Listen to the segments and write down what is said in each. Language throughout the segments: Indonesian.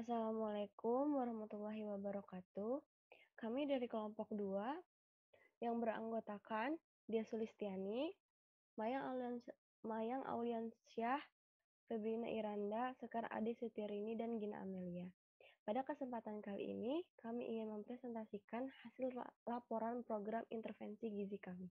Assalamualaikum warahmatullahi wabarakatuh. Kami dari kelompok 2 yang beranggotakan Dia Sulistiani, Mayang Auliansyah, Febrina Iranda, Sekar Adi Setirini, dan Gina Amelia. Pada kesempatan kali ini, kami ingin mempresentasikan hasil laporan program intervensi gizi kami.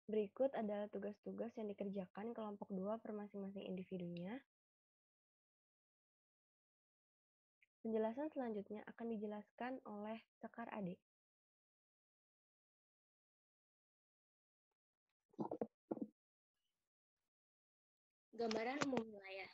Berikut adalah tugas-tugas yang dikerjakan kelompok 2 per masing-masing individunya. Penjelasan selanjutnya akan dijelaskan oleh Sekar Adi. Gambaran umum wilayah.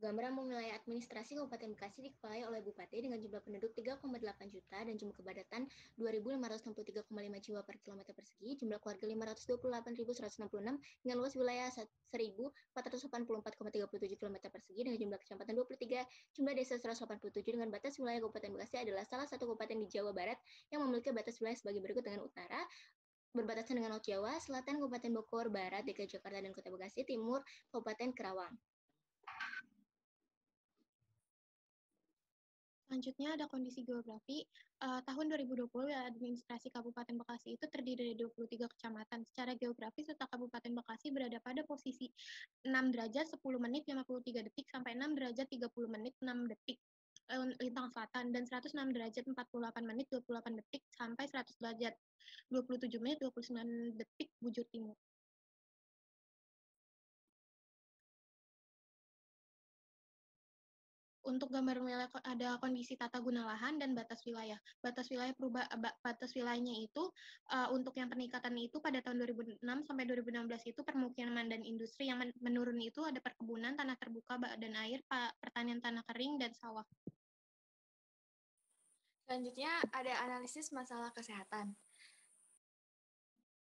Gambaran umum wilayah administrasi Kabupaten Bekasi dikepalai oleh Bupati dengan jumlah penduduk 3,8 juta dan jumlah kepadatan 2.563,5 jiwa per kilometer persegi, jumlah keluarga 528.166 dengan luas wilayah 1.484,37 kilometer persegi dengan jumlah kecamatan 23, jumlah desa 187 dengan batas wilayah Kabupaten Bekasi adalah salah satu kabupaten di Jawa Barat yang memiliki batas wilayah sebagai berikut dengan utara, berbatasan dengan Laut Jawa, selatan Kabupaten Bogor, barat DKI Jakarta dan Kota Bekasi, timur Kabupaten Kerawang. Selanjutnya ada kondisi geografi. Tahun 2020 administrasi Kabupaten Bekasi itu terdiri dari 23 kecamatan. Secara geografis letak Kabupaten Bekasi berada pada posisi 6 derajat 10 menit 53 detik sampai 6 derajat 30 menit 6 detik lintang selatan dan 106 derajat 48 menit 28 detik sampai 100 derajat 27 menit 29 detik bujur timur. Untuk gambar wilayah ada kondisi tata guna lahan dan batas wilayah. Batas wilayahnya itu untuk yang peningkatan itu pada tahun 2006 sampai 2016 itu permukiman dan industri, yang menurun itu ada perkebunan, tanah terbuka, dan air, pertanian tanah kering, dan sawah. Selanjutnya ada analisis masalah kesehatan.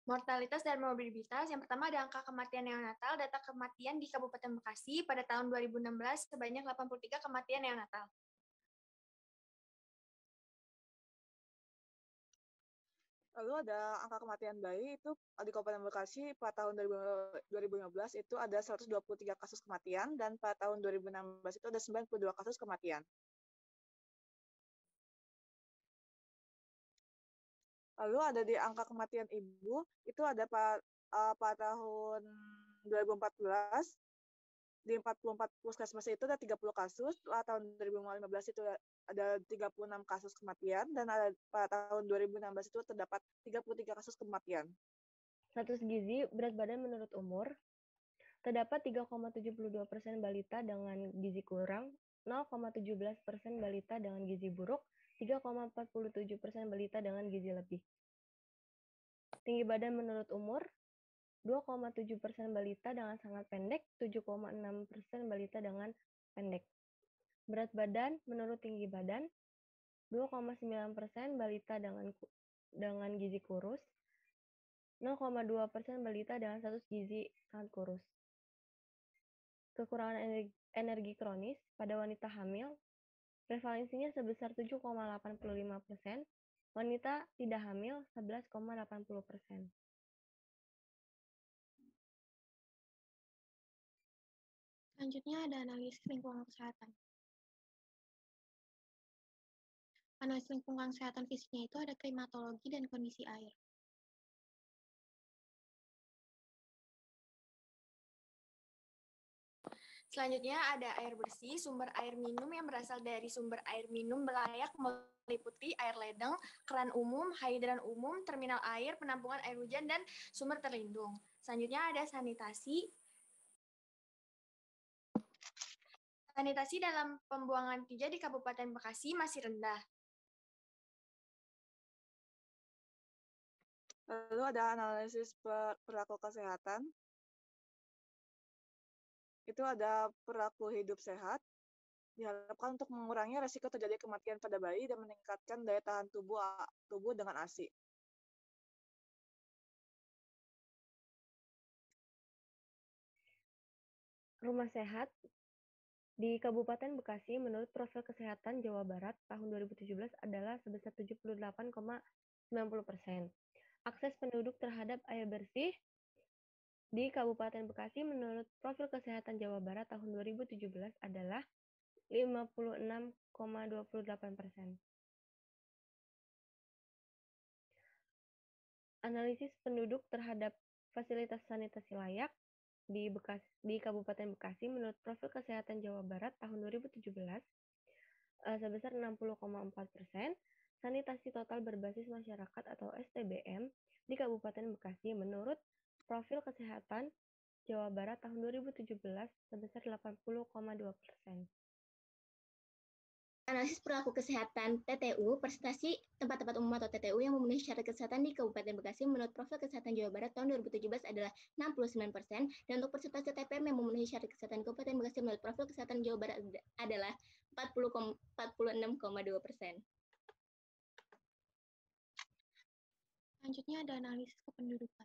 Mortalitas dan morbiditas. Yang pertama ada angka kematian neonatal. Data kematian di Kabupaten Bekasi pada tahun 2016 sebanyak 83 kematian neonatal. Lalu ada angka kematian bayi itu di Kabupaten Bekasi pada tahun 2015 itu ada 123 kasus kematian dan pada tahun 2016 itu ada 92 kasus kematian. Lalu ada di angka kematian ibu itu ada pada tahun 2014 di 44 puskesmas itu ada 30 kasus, tahun 2015 itu ada 36 kasus kematian, dan pada tahun 2016 itu terdapat 33 kasus kematian. Status gizi berat badan menurut umur, terdapat 3,72% balita dengan gizi kurang, 0,17% balita dengan gizi buruk, 3,47% balita dengan gizi lebih. Tinggi badan menurut umur, 2,7% balita dengan sangat pendek, 7,6% balita dengan pendek. Berat badan menurut tinggi badan, 2,9% balita dengan gizi kurus, 0,2% balita dengan status gizi sangat kurus. Kekurangan energi kronis pada wanita hamil, prevalensinya sebesar 7,85%, wanita tidak hamil 11,80%. Selanjutnya ada analisis lingkungan kesehatan. Analisis lingkungan kesehatan fisiknya itu ada klimatologi dan kondisi air. Selanjutnya ada air bersih, sumber air minum yang berasal dari sumber air minum layak meliputi air ledeng, keran umum, hidran umum, terminal air, penampungan air hujan, dan sumber terlindung. Selanjutnya ada sanitasi. Sanitasi dalam pembuangan tinja di Kabupaten Bekasi masih rendah. Lalu ada analisis perilaku kesehatan. Itu ada perilaku hidup sehat, diharapkan untuk mengurangi resiko terjadi kematian pada bayi dan meningkatkan daya tahan tubuh dengan ASI. Rumah sehat Di Kabupaten Bekasi, menurut profil kesehatan Jawa Barat tahun 2017 adalah sebesar 78,90%. Akses penduduk terhadap air bersih di Kabupaten Bekasi menurut profil kesehatan Jawa Barat tahun 2017 adalah 56,28%. Analisis penduduk terhadap fasilitas sanitasi layak di Kabupaten Bekasi menurut profil kesehatan Jawa Barat tahun 2017 sebesar 60,4%. Sanitasi total berbasis masyarakat atau STBM di Kabupaten Bekasi menurut profil kesehatan Jawa Barat tahun 2017 sebesar 80,2%. Analisis perilaku kesehatan TTU, persentase tempat-tempat umum atau TTU yang memenuhi syarat kesehatan di Kabupaten Bekasi menurut profil kesehatan Jawa Barat tahun 2017 adalah 69%, dan untuk persentase TPM yang memenuhi syarat kesehatan Kabupaten Bekasi menurut profil kesehatan Jawa Barat adalah 46,2%. Selanjutnya ada analisis kependudukan.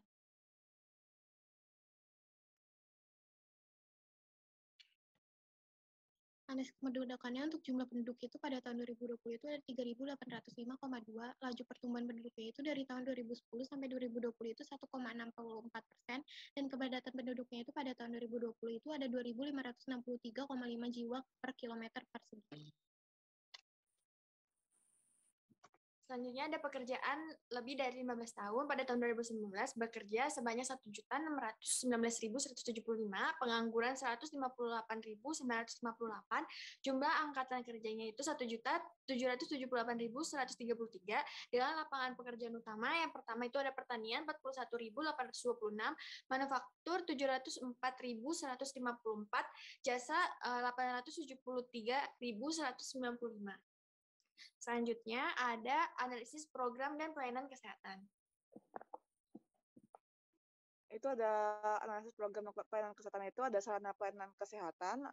Analisis kependudukannya untuk jumlah penduduk itu pada tahun 2020 itu ada 3.805,2, laju pertumbuhan penduduknya itu dari tahun 2010 sampai 2020 itu 1,64%, dan kepadatan penduduknya itu pada tahun 2020 itu ada 2.563,5 jiwa per kilometer persegi. Selanjutnya ada pekerjaan lebih dari 15 tahun pada tahun 2019 bekerja sebanyak 1.619.175, pengangguran 158.958, jumlah angkatan kerjanya itu 1.778.133, dengan lapangan pekerjaan utama yang pertama itu ada pertanian 41.826, manufaktur 704.154, jasa 873.195. Selanjutnya ada analisis program dan pelayanan kesehatan. Itu ada analisis program pelayanan kesehatan, itu ada sarana pelayanan kesehatan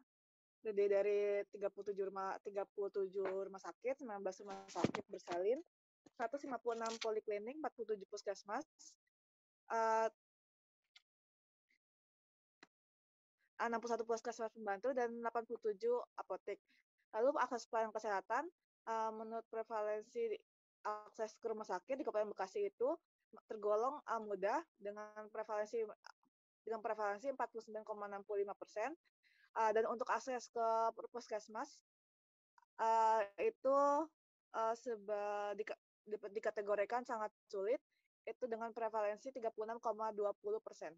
terdiri dari 37 rumah sakit, 19 rumah sakit bersalin, 156 poliklinik, 47 puskesmas, 61 puskesmas pembantu, dan 87 apotek. Lalu akses pelayanan kesehatan menurut prevalensi akses ke rumah sakit di Kabupaten Bekasi itu tergolong mudah dengan prevalensi 49,65%, dan untuk akses ke puskesmas itu dikategorikan sangat sulit, itu dengan prevalensi 36,20%.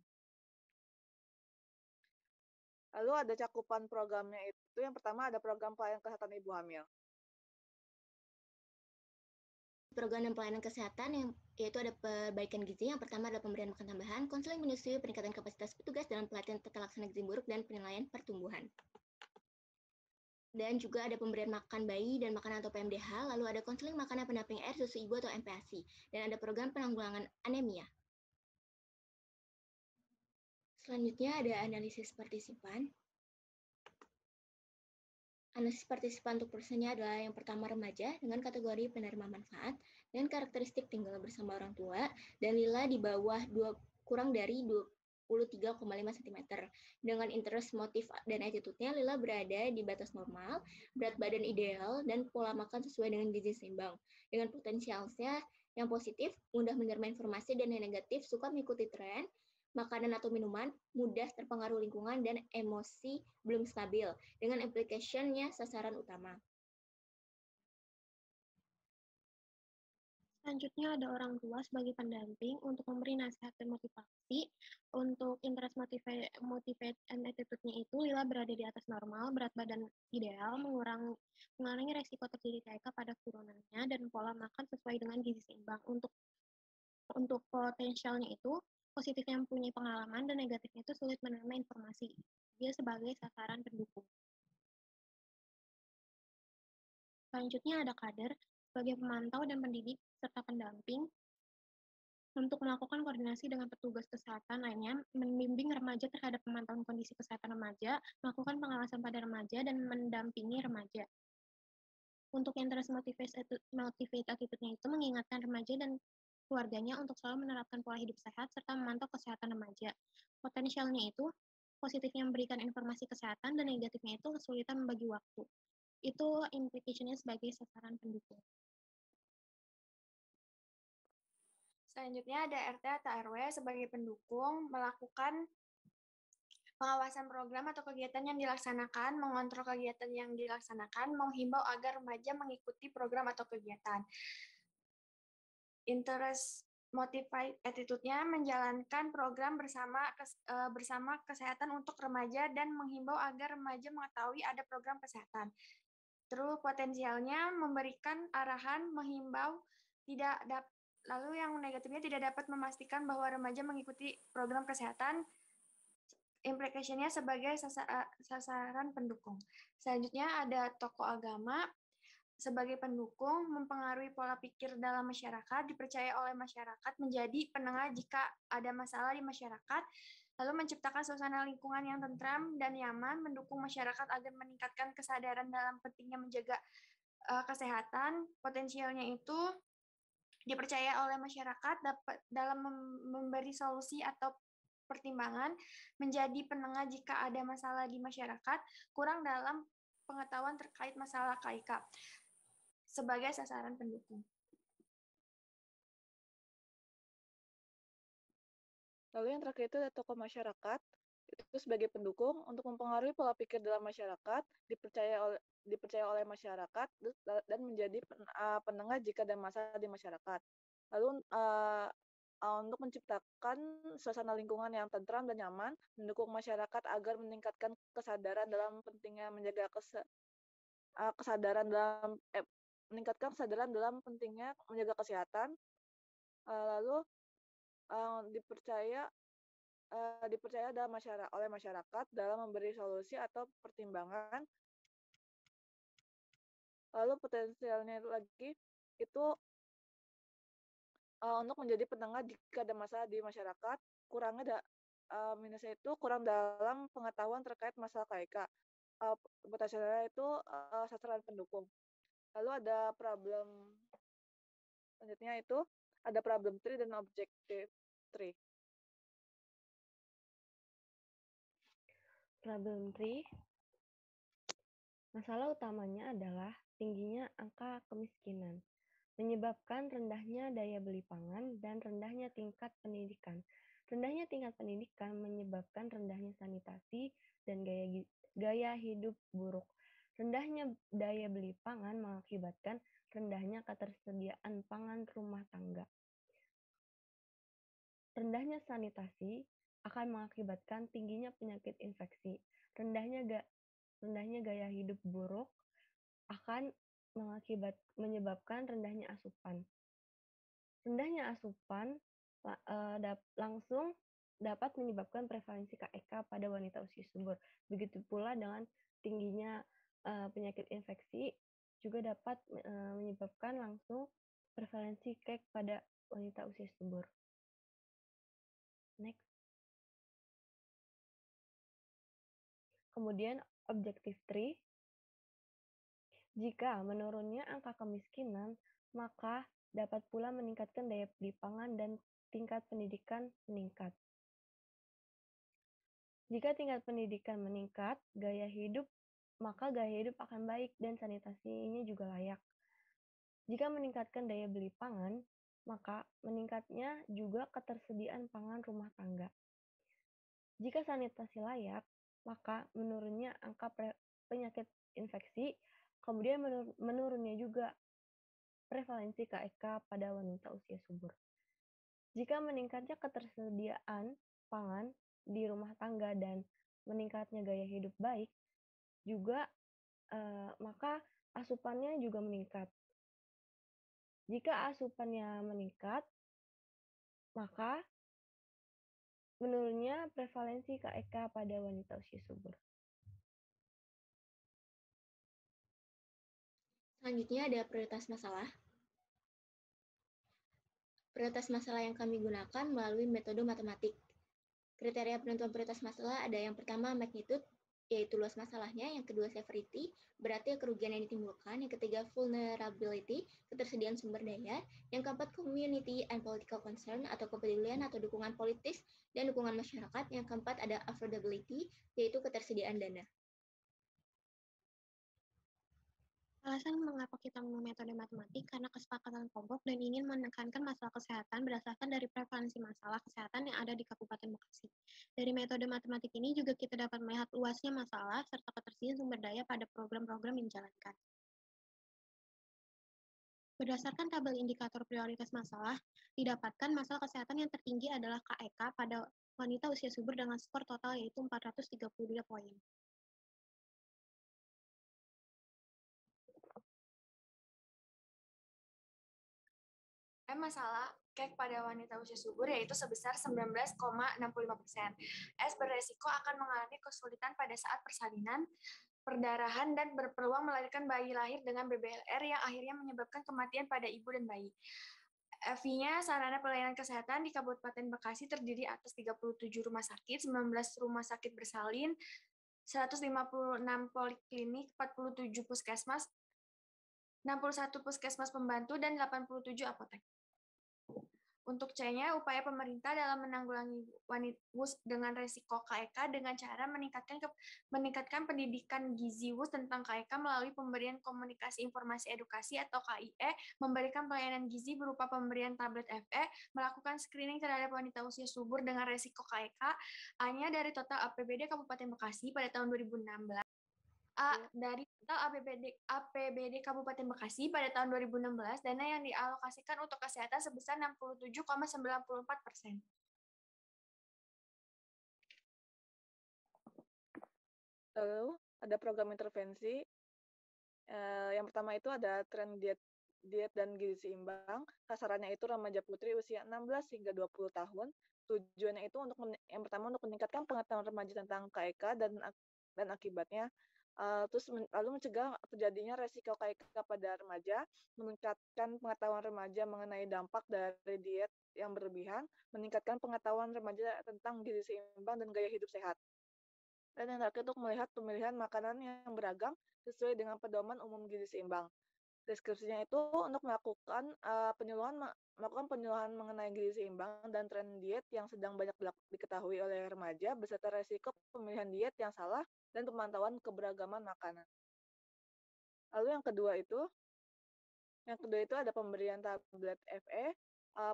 Lalu ada cakupan programnya itu, yang pertama ada program pelayanan kesehatan ibu hamil. Program dan pelayanan kesehatan yaitu ada perbaikan gizi. Yang pertama adalah pemberian makan tambahan, konseling menyusui, peningkatan kapasitas petugas dalam pelatihan tata laksana gizi buruk, dan penilaian pertumbuhan. Dan juga ada pemberian makan bayi dan makanan atau PMDH, lalu ada konseling makanan pendamping air susu ibu atau MPASI, dan ada program penanggulangan anemia. Selanjutnya ada analisis partisipan. Analisis partisipan untuk persennya adalah yang pertama remaja dengan kategori penerima manfaat dan karakteristik tinggal bersama orang tua, dan lila di bawah kurang dari 23,5 cm. Dengan interest, motif, dan attitude-nya, lila berada di batas normal, berat badan ideal, dan pola makan sesuai dengan gizi seimbang. Dengan potensialnya yang positif, mudah menerima informasi, dan yang negatif, suka mengikuti tren, makanan atau minuman, mudah terpengaruh lingkungan, dan emosi belum stabil, dengan implication-nya sasaran utama. Selanjutnya ada orang tua sebagai pendamping untuk memberi nasihat dan motivasi. Untuk interest, motivate, and attitude-nya itu, lila berada di atas normal, berat badan ideal, mengurangi resiko terjadi TK pada turunannya, dan pola makan sesuai dengan gizi seimbang. Untuk potensialnya itu, positifnya mempunyai pengalaman, dan negatifnya itu sulit menerima informasi. Dia sebagai sasaran pendukung. Selanjutnya ada kader sebagai pemantau dan pendidik serta pendamping untuk melakukan koordinasi dengan petugas kesehatan lainnya, membimbing remaja terhadap pemantauan kondisi kesehatan remaja, melakukan pengawasan pada remaja, dan mendampingi remaja. Untuk interest, motivate attitude-nya itu mengingatkan remaja dan keluarganya untuk selalu menerapkan pola hidup sehat serta memantau kesehatan remaja. Potensialnya itu positifnya memberikan informasi kesehatan, dan negatifnya itu kesulitan membagi waktu. Itu implication-nya sebagai sasaran pendukung. Selanjutnya ada RT atau RW sebagai pendukung melakukan pengawasan program atau kegiatan yang dilaksanakan, mengontrol kegiatan yang dilaksanakan, menghimbau agar remaja mengikuti program atau kegiatan. Interest motivated attitude-nya menjalankan program bersama kesehatan untuk remaja dan menghimbau agar remaja mengetahui ada program kesehatan. Terus potensialnya memberikan arahan, menghimbau, lalu yang negatifnya tidak dapat memastikan bahwa remaja mengikuti program kesehatan. Implication-nya sebagai sasaran pendukung. Selanjutnya ada tokoh agama sebagai pendukung, mempengaruhi pola pikir dalam masyarakat, dipercaya oleh masyarakat, menjadi penengah jika ada masalah di masyarakat, lalu menciptakan suasana lingkungan yang tentram dan nyaman, mendukung masyarakat agar meningkatkan kesadaran dalam pentingnya menjaga kesehatan. Potensialnya itu dipercaya oleh masyarakat dapat dalam memberi solusi atau pertimbangan, menjadi penengah jika ada masalah di masyarakat, kurang dalam pengetahuan terkait masalah KIK sebagai sasaran pendukung. Lalu yang terakhir itu ada tokoh masyarakat, itu sebagai pendukung untuk mempengaruhi pola pikir dalam masyarakat, dipercaya oleh masyarakat, dan menjadi penengah jika ada masalah di masyarakat. Lalu untuk menciptakan suasana lingkungan yang tentram dan nyaman, mendukung masyarakat agar meningkatkan kesadaran dalam pentingnya menjaga meningkatkan kesadaran dalam pentingnya menjaga kesehatan. Lalu dipercaya oleh masyarakat dalam memberi solusi atau pertimbangan. Lalu potensialnya lagi itu untuk menjadi penengah jika ada masalah di masyarakat, minusnya itu kurang dalam pengetahuan terkait masalah KIK. Potensialnya itu sasaran pendukung. Lalu ada problem selanjutnya itu ada problem tree dan objective tree. Problem tree, masalah utamanya adalah tingginya angka kemiskinan, menyebabkan rendahnya daya beli pangan dan rendahnya tingkat pendidikan. Rendahnya tingkat pendidikan menyebabkan rendahnya sanitasi dan gaya hidup buruk. Rendahnya daya beli pangan mengakibatkan rendahnya ketersediaan pangan rumah tangga. Rendahnya sanitasi akan mengakibatkan tingginya penyakit infeksi. Rendahnya gaya hidup buruk akan menyebabkan rendahnya asupan. Rendahnya asupan langsung dapat menyebabkan prevalensi KIK pada wanita usia subur. Begitu pula dengan tingginya penyakit infeksi juga dapat menyebabkan langsung prevalensi KIK pada wanita usia subur. Next. Kemudian objective tree. Jika menurunnya angka kemiskinan, maka dapat pula meningkatkan daya beli pangan dan tingkat pendidikan meningkat. Jika tingkat pendidikan meningkat, maka gaya hidup akan baik dan sanitasinya juga layak. Jika meningkatkan daya beli pangan, maka meningkatnya juga ketersediaan pangan rumah tangga. Jika sanitasi layak, maka menurunnya angka penyakit infeksi, kemudian menurunnya juga prevalensi KIK pada wanita usia subur. Jika meningkatnya ketersediaan pangan di rumah tangga dan meningkatnya gaya hidup baik, juga maka asupannya juga meningkat. Jika asupannya meningkat, maka menurunnya prevalensi KIK pada wanita usia subur. Selanjutnya ada prioritas masalah. Prioritas masalah yang kami gunakan melalui metode matematik. Kriteria penentuan prioritas masalah ada yang pertama magnitude, yaitu luas masalahnya, yang kedua severity, berarti kerugian yang ditimbulkan, yang ketiga vulnerability, ketersediaan sumber daya, yang keempat community and political concern atau kepedulian atau dukungan politis dan dukungan masyarakat, yang keempat ada affordability, yaitu ketersediaan dana. Alasan mengapa kita memilih metode matematik karena kesepakatan kelompok dan ingin menekankan masalah kesehatan berdasarkan dari prevalensi masalah kesehatan yang ada di Kabupaten Bekasi. Dari metode matematik ini juga kita dapat melihat luasnya masalah serta ketersediaan sumber daya pada program-program yang dijalankan. Berdasarkan tabel indikator prioritas masalah, didapatkan masalah kesehatan yang tertinggi adalah KEK pada wanita usia subur dengan skor total yaitu 432 poin. Masalah KEK pada wanita usia subur yaitu sebesar 19,65%. S beresiko akan mengalami kesulitan pada saat persalinan, perdarahan, dan berpeluang melahirkan bayi lahir dengan BBLR yang akhirnya menyebabkan kematian pada ibu dan bayi. V-nya sarana pelayanan kesehatan di Kabupaten Bekasi terdiri atas 37 rumah sakit, 19 rumah sakit bersalin, 156 poliklinik, 47 puskesmas, 61 puskesmas pembantu, dan 87 apotek. Untuk C-nya, upaya pemerintah dalam menanggulangi WUS dengan resiko KEK dengan cara meningkatkan pendidikan gizi WUS tentang KEK melalui pemberian komunikasi informasi edukasi atau KIE, memberikan pelayanan gizi berupa pemberian tablet FE, melakukan screening terhadap wanita usia subur dengan resiko KEK. A-nya dari total APBD Kabupaten Bekasi pada tahun 2016. Dari total APBD Kabupaten Bekasi pada tahun 2016, dana yang dialokasikan untuk kesehatan sebesar 67,94%. Lalu ada program intervensi. Yang pertama itu ada tren diet dan gizi seimbang. Sasarannya itu remaja putri usia 16 hingga 20 tahun. Tujuannya itu yang pertama untuk meningkatkan pengetahuan remaja tentang KEK dan akibatnya. Lalu mencegah terjadinya resiko KEK pada remaja, meningkatkan pengetahuan remaja mengenai dampak dari diet yang berlebihan, meningkatkan pengetahuan remaja tentang gizi seimbang dan gaya hidup sehat. Dan yang terakhir untuk melihat pemilihan makanan yang beragam sesuai dengan pedoman umum gizi seimbang. Deskripsinya itu untuk melakukan penyuluhan mengenai gizi seimbang dan tren diet yang sedang banyak diketahui oleh remaja beserta resiko pemilihan diet yang salah dan pemantauan keberagaman makanan. Lalu yang kedua itu ada pemberian tablet FE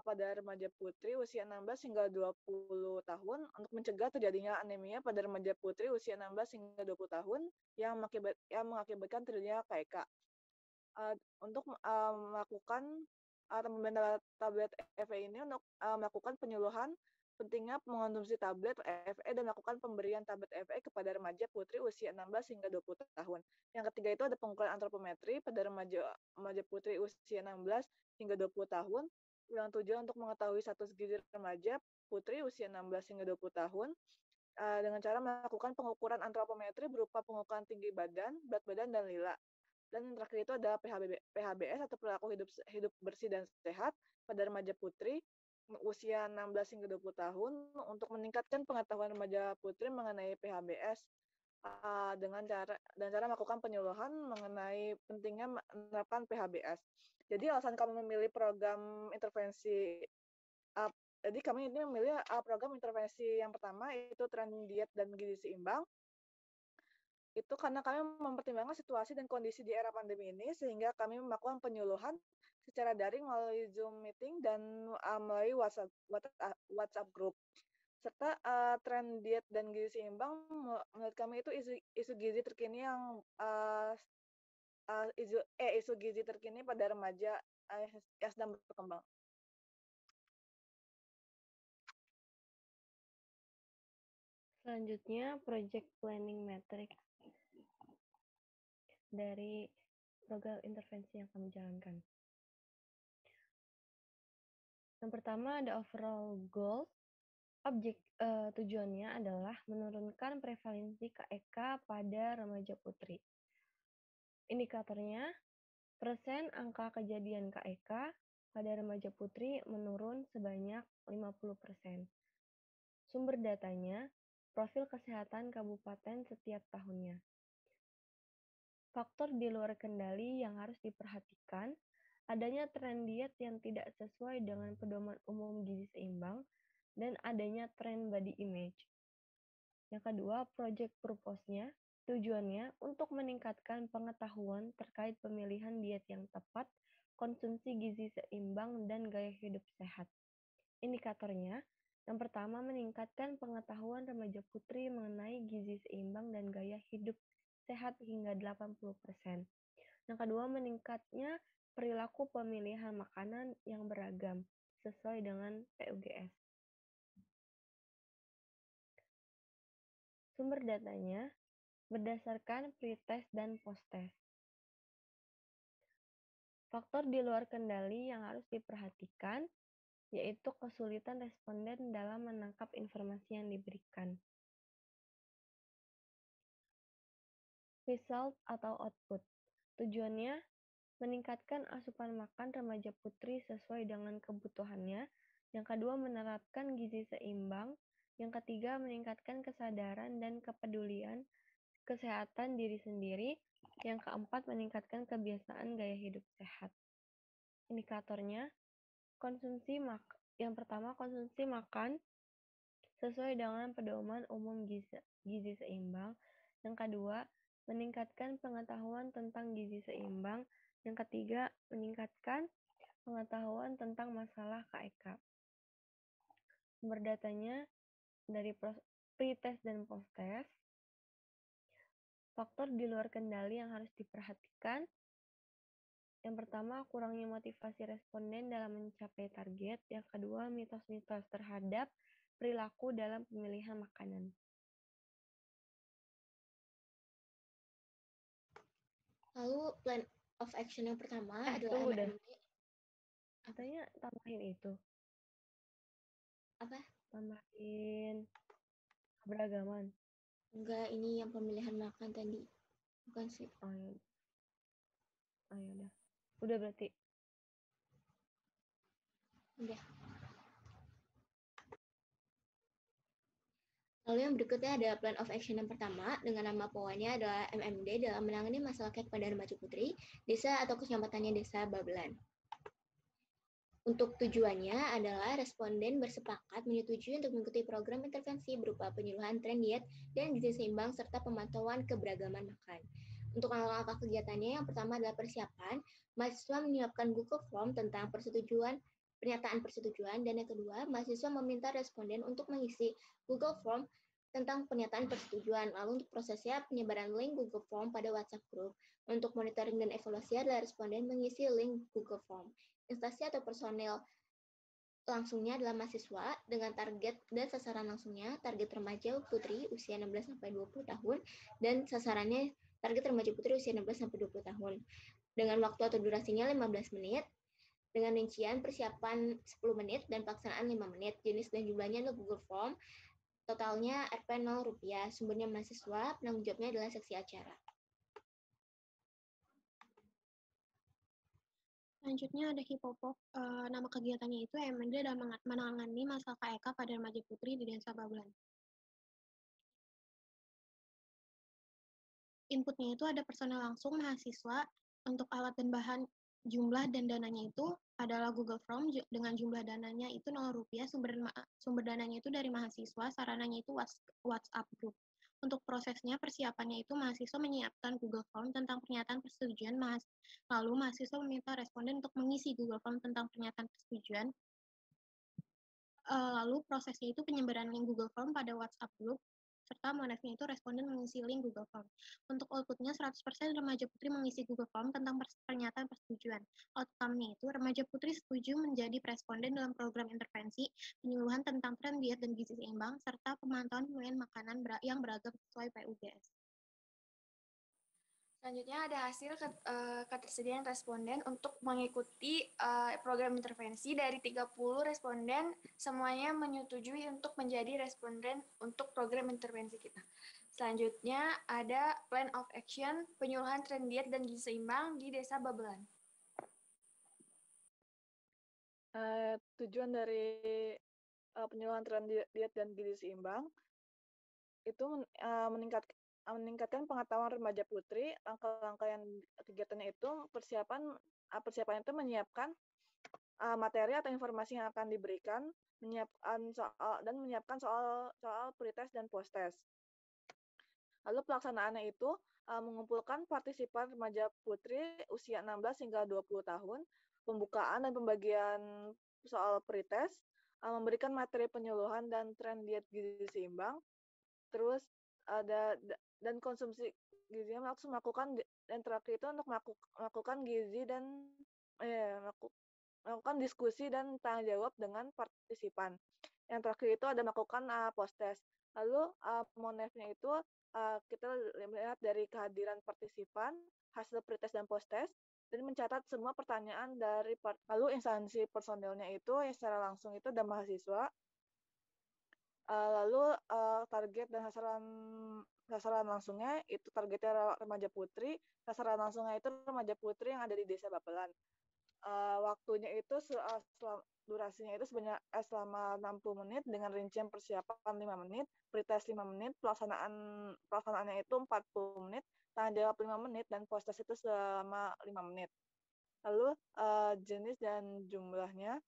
pada remaja putri usia 16 hingga 20 tahun untuk mencegah terjadinya anemia pada remaja putri usia 16 hingga 20 tahun yang mengakibatkan terjadinya KEK. Untuk melakukan pemberian tablet FE ini untuk melakukan penyuluhan pentingnya mengonsumsi tablet FE dan melakukan pemberian tablet FE kepada remaja putri usia 16 hingga 20 tahun. Yang ketiga itu ada pengukuran antropometri pada remaja putri usia 16 hingga 20 tahun yang tujuan untuk mengetahui status gizi remaja putri usia 16 hingga 20 tahun dengan cara melakukan pengukuran antropometri berupa pengukuran tinggi badan, berat badan, dan lila. Dan yang terakhir itu ada PHBS atau perilaku hidup bersih dan sehat pada remaja putri usia 16 hingga 20 tahun untuk meningkatkan pengetahuan remaja putri mengenai PHBS dengan cara melakukan penyuluhan mengenai pentingnya menerapkan PHBS. Jadi alasan kami memilih program intervensi jadi kami ini memilih program intervensi yang pertama yaitu tren diet dan gizi seimbang. Itu karena kami mempertimbangkan situasi dan kondisi di era pandemi ini sehingga kami melakukan penyuluhan secara daring melalui Zoom meeting dan melalui WhatsApp group. Serta tren diet dan gizi seimbang menurut kami itu isu gizi terkini yang isu gizi terkini pada remaja yang sedang berkembang. Selanjutnya, Project Planning Metric dari program intervensi yang kami jalankan. Yang pertama ada overall goal. Tujuannya adalah menurunkan prevalensi KEK pada remaja putri. Indikatornya, persen angka kejadian KEK pada remaja putri menurun sebanyak 50%. Sumber datanya, profil kesehatan kabupaten setiap tahunnya. Faktor di luar kendali yang harus diperhatikan, adanya tren diet yang tidak sesuai dengan pedoman umum gizi seimbang, dan adanya tren body image. Yang kedua, project purpose-nya, tujuannya untuk meningkatkan pengetahuan terkait pemilihan diet yang tepat, konsumsi gizi seimbang, dan gaya hidup sehat. Indikatornya, yang pertama meningkatkan pengetahuan remaja putri mengenai gizi seimbang dan gaya hidup sehat hingga 80%. Yang kedua, meningkatnya perilaku pemilihan makanan yang beragam sesuai dengan PUGS. Sumber datanya berdasarkan pretest dan posttest. Faktor di luar kendali yang harus diperhatikan yaitu kesulitan responden dalam menangkap informasi yang diberikan. Result atau output. Tujuannya meningkatkan asupan makan remaja putri sesuai dengan kebutuhannya. Yang kedua, menerapkan gizi seimbang. Yang ketiga, meningkatkan kesadaran dan kepedulian kesehatan diri sendiri. Yang keempat, meningkatkan kebiasaan gaya hidup sehat. Indikatornya, yang pertama, konsumsi makan sesuai dengan pedoman umum gizi seimbang. Yang kedua, meningkatkan pengetahuan tentang gizi seimbang. Yang ketiga, meningkatkan pengetahuan tentang masalah KEK. Sumber datanya dari pretest dan posttest. Faktor di luar kendali yang harus diperhatikan. Yang pertama, kurangnya motivasi responden dalam mencapai target. Yang kedua, mitos-mitos terhadap perilaku dalam pemilihan makanan. Lalu plan of action yang pertama adalah tunggu deh. MMD. Katanya tambahin itu. Apa? Tambahin keberagaman. Enggak, ini yang pemilihan makan tadi. Bukan sih. Oh ya udah. Udah berarti. Udah. Lalu yang berikutnya ada plan of action yang pertama dengan nama pokoknya adalah MMD dalam menangani masalah KEK pada remaja putri, desa atau kecamatannya Desa Babelan. Untuk tujuannya adalah responden bersepakat menyetujui untuk mengikuti program intervensi berupa penyuluhan tren diet dan gizi seimbang serta pemantauan keberagaman makan. Untuk langkah-langkah kegiatannya, yang pertama adalah persiapan. Mahasiswa menyiapkan Google Form tentang pernyataan persetujuan, dan yang kedua, mahasiswa meminta responden untuk mengisi Google Form tentang pernyataan persetujuan. Lalu untuk prosesnya, penyebaran link Google Form pada WhatsApp Group. Untuk monitoring dan evaluasi adalah responden mengisi link Google Form. Instansi atau personel langsungnya adalah mahasiswa dengan target dan sasaran langsungnya target remaja putri usia 16-20 tahun dan sasarannya target remaja putri usia 16-20 tahun dengan waktu atau durasinya 15 menit dengan rincian persiapan 10 menit dan pelaksanaan 5 menit. Jenis dan jumlahnya adalah Google Form. Totalnya Rp 0. Sumbernya mahasiswa, penanggung jawabnya adalah seksi acara. Selanjutnya ada Hipopop, nama kegiatannya itu MMD dalam menangani masalah KEK pada remaja putri di Desa Babelan. Inputnya itu ada personel langsung mahasiswa, untuk alat dan bahan jumlah dan dananya itu adalah Google Form dengan jumlah dananya itu Rp 0, sumber dananya itu dari mahasiswa, sarananya itu WhatsApp Group. Untuk prosesnya, persiapannya itu mahasiswa menyiapkan Google Form tentang pernyataan persetujuan, lalu mahasiswa meminta responden untuk mengisi Google Form tentang pernyataan persetujuan, lalu prosesnya itu penyebaran link Google Form pada WhatsApp Group, serta monefnya itu responden mengisi link Google Form. Untuk outputnya 100% remaja putri mengisi Google Form tentang pernyataan persetujuan. Outcome-nya itu remaja putri setuju menjadi responden dalam program intervensi, penyuluhan tentang tren diet dan gizi seimbang, serta pemantauan pemilihan makanan yang beragam sesuai PUGS. Selanjutnya ada hasil ketersediaan responden untuk mengikuti program intervensi. Dari 30 responden, semuanya menyetujui untuk menjadi responden untuk program intervensi kita. Selanjutnya ada plan of action, penyuluhan tren diet dan gizi seimbang di Desa Babelan. Tujuan dari penyuluhan tren diet dan gizi seimbang itu meningkatkan pengetahuan remaja putri. Langkah-langkah yang kegiatannya itu persiapan itu menyiapkan materi atau informasi yang akan diberikan, menyiapkan soal pretest dan posttest. Lalu pelaksanaannya itu mengumpulkan partisipan remaja putri usia 16 hingga 20 tahun, pembukaan dan pembagian soal pretest, memberikan materi penyuluhan dan tren diet gizi seimbang, terus dan konsumsi gizinya langsung melakukan, dan terakhir itu untuk melakukan gizi dan melakukan diskusi dan tanya jawab dengan partisipan. Yang terakhir itu ada melakukan post-test. Lalu monefnya itu kita lihat dari kehadiran partisipan, hasil pretest dan post-test, dan mencatat semua pertanyaan dari lalu instansi personilnya itu yang secara langsung itu ada mahasiswa. Lalu target dan sasaran langsungnya itu targetnya remaja putri, sasaran langsungnya itu remaja putri yang ada di Desa Babelan. Waktunya itu durasinya itu selama 60 menit dengan rincian persiapan 5 menit, pretest 5 menit, pelaksanaannya itu 40 menit, tanya jawab 5 menit, dan post-test itu selama 5 menit. Lalu jenis dan jumlahnya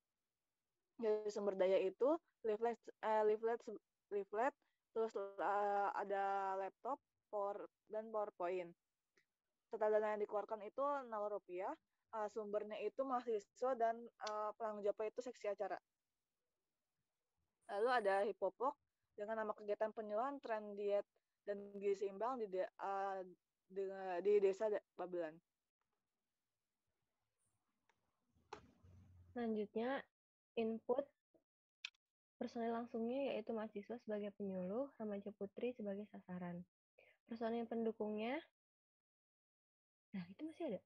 dari sumber daya itu leaflet, terus ada laptop, dan PowerPoint. Total dana yang dikeluarkan itu Rp0. Sumbernya itu mahasiswa dan penanggung jawabnya itu seksi acara. Lalu ada Hipopok dengan nama kegiatan penyuluhan tren diet dan gizi seimbang di Desa Babelan. Selanjutnya, input personil langsungnya yaitu mahasiswa sebagai penyuluh, remaja putri sebagai sasaran. Personil pendukungnya, nah itu masih ada.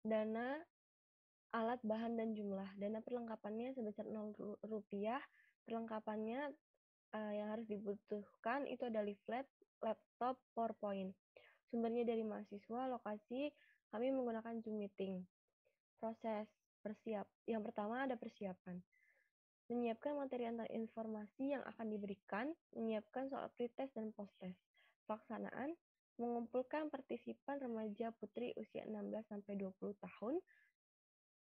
Dana, alat, bahan, dan jumlah. Dana perlengkapannya sebesar Rp0. Perlengkapannya yang harus dibutuhkan itu ada leaflet, laptop, PowerPoint. Sumbernya dari mahasiswa, lokasi kami menggunakan Zoom meeting. Proses yang pertama ada persiapan. Menyiapkan materi antar informasi yang akan diberikan, menyiapkan soal pretest dan posttest. Pelaksanaan, mengumpulkan partisipan remaja putri usia 16-20 tahun,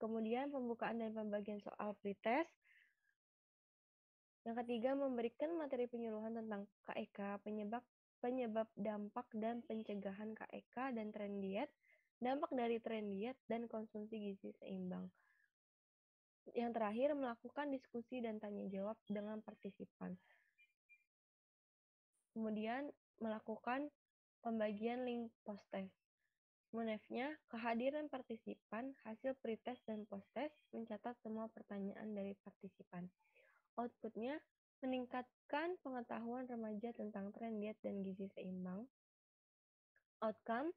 kemudian pembukaan dan pembagian soal pretest. Yang ketiga, memberikan materi penyuluhan tentang KEK, penyebab dampak dan pencegahan KEK dan tren diet, dampak dari tren diet, dan konsumsi gizi seimbang. Yang terakhir, melakukan diskusi dan tanya jawab dengan partisipan. Kemudian, melakukan pembagian link post-test. Monefnya, kehadiran partisipan, hasil pretest dan post-test, mencatat semua pertanyaan dari partisipan. Outputnya, meningkatkan pengetahuan remaja tentang tren diet dan gizi seimbang. Outcome,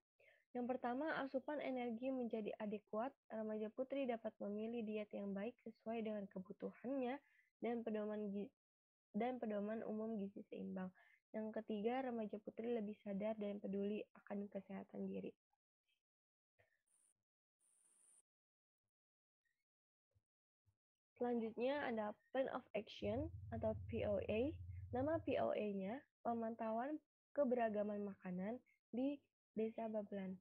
yang pertama, asupan energi menjadi adekuat, remaja putri dapat memilih diet yang baik sesuai dengan kebutuhannya dan pedoman umum gizi seimbang. Yang ketiga, remaja putri lebih sadar dan peduli akan kesehatan diri. Selanjutnya ada Plan of Action atau POA. Nama POA-nya, pemantauan keberagaman makanan di Desa Babelan.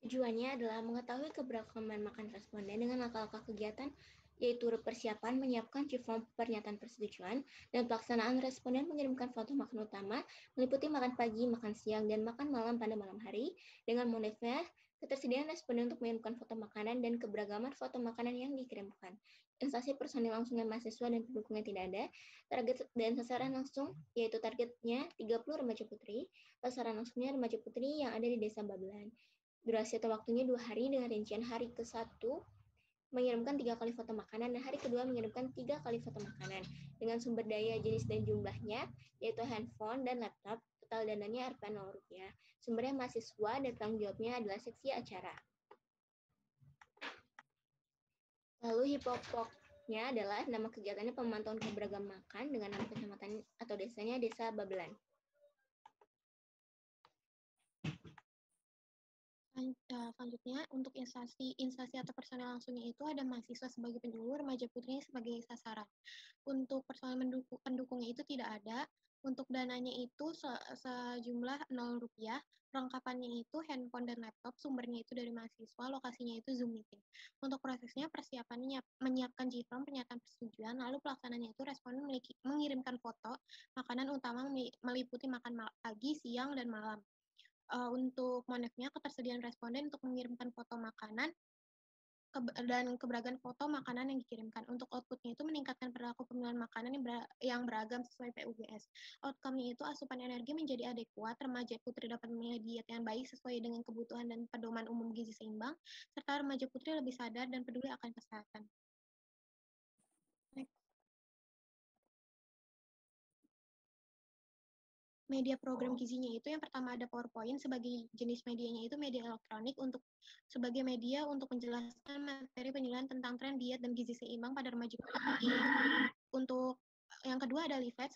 Tujuannya adalah mengetahui keberagaman makan responden dengan langkah-langkah kegiatan, yaitu persiapan, menyiapkan form pernyataan persetujuan, dan pelaksanaan. Responden mengirimkan foto makan utama, meliputi makan pagi, makan siang, dan makan malam pada malam hari, dengan monefnya ketersediaan responden untuk mengirimkan foto makanan dan keberagaman foto makanan yang dikirimkan. Instansi personil langsungnya mahasiswa dan pendukungnya tidak ada. Target dan sasaran langsung, yaitu targetnya 30 remaja putri, sasaran langsungnya remaja putri yang ada di Desa Babelan. Durasi atau waktunya 2 hari dengan rincian hari ke-1 mengirimkan 3 kali foto makanan dan hari kedua mengirimkan 3 kali foto makanan. Dengan sumber daya, jenis dan jumlahnya, yaitu handphone dan laptop, total dananya Rp0. Sumbernya mahasiswa dan tanggung jawabnya adalah seksi acara. Lalu Hipopoknya adalah nama kegiatannya pemantauan keberagaman makan dengan nama kecamatan atau desanya Desa Babelan. Selanjutnya, untuk instansi atau personel langsungnya itu ada mahasiswa sebagai penyuluh, remaja putrinya sebagai sasaran. Untuk personel pendukungnya itu tidak ada. Untuk dananya itu sejumlah Rp0. Perlengkapannya itu handphone dan laptop, sumbernya itu dari mahasiswa, lokasinya itu Zoom meeting. Untuk prosesnya, persiapannya menyiapkan G-form, pernyataan persetujuan, lalu pelaksananya itu responden mengirimkan foto, makanan utama meliputi makan pagi, siang, dan malam. Untuk monefnya, ketersediaan responden untuk mengirimkan foto makanan dan keberagaman foto makanan yang dikirimkan. Untuk outputnya itu meningkatkan perilaku pemilihan makanan yang beragam sesuai PUBS. Outcome-nya itu asupan energi menjadi adekuat, remaja putri dapat memilih diet yang baik sesuai dengan kebutuhan dan pedoman umum gizi seimbang, serta remaja putri lebih sadar dan peduli akan kesehatan. Next. Media program gizinya itu yang pertama ada PowerPoint, sebagai jenis medianya itu media elektronik sebagai media untuk menjelaskan materi penjelasan tentang tren diet dan gizi seimbang pada remaja putri. Untuk yang kedua ada leaflet,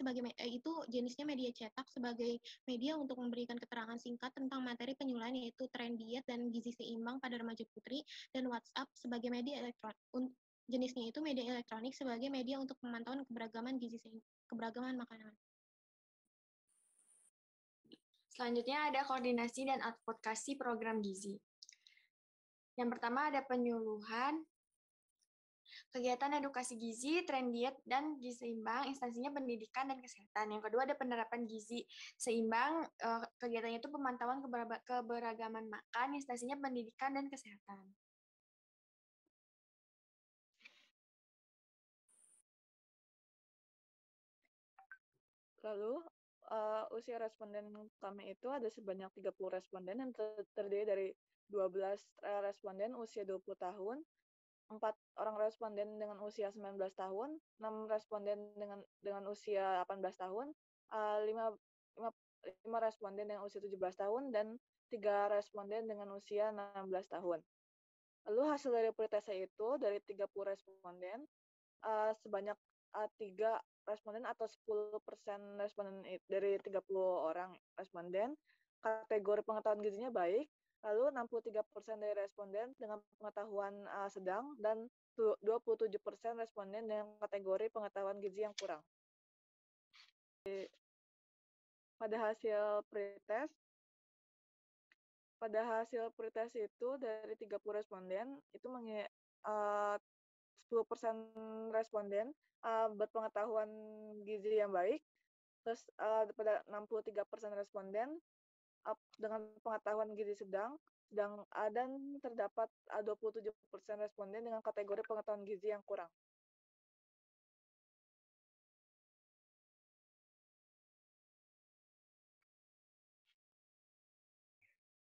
itu jenisnya media cetak sebagai media untuk memberikan keterangan singkat tentang materi penyuluhan yaitu tren diet dan gizi seimbang pada remaja putri, dan WhatsApp sebagai media elektronik. Jenisnya itu media elektronik sebagai media untuk pemantauan keberagaman makanan. Selanjutnya ada koordinasi dan advokasi program gizi. Yang pertama ada penyuluhan, kegiatan edukasi gizi, tren diet, dan gizi seimbang, instansinya pendidikan dan kesehatan. Yang kedua ada penerapan gizi seimbang, kegiatannya itu pemantauan keberagaman makan, instansinya pendidikan dan kesehatan. Lalu, usia responden kami itu ada sebanyak 30 responden yang terdiri dari 12 responden usia 20 tahun, 4 orang responden dengan usia 19 tahun, 6 responden dengan usia 18 tahun, 5 responden dengan usia 17 tahun, dan 3 responden dengan usia 16 tahun. Lalu hasil dari pretesnya itu dari 30 responden, sebanyak 3 responden atau 10% responden dari 30 orang responden, kategori pengetahuan gizinya baik, lalu 63% dari responden dengan pengetahuan sedang, dan 27% responden dengan kategori pengetahuan gizi yang kurang. Pada hasil pretest itu dari 30 responden itu 10% responden berpengetahuan gizi yang baik, terus pada 63% responden dengan pengetahuan gizi sedang, dan terdapat 27% responden dengan kategori pengetahuan gizi yang kurang.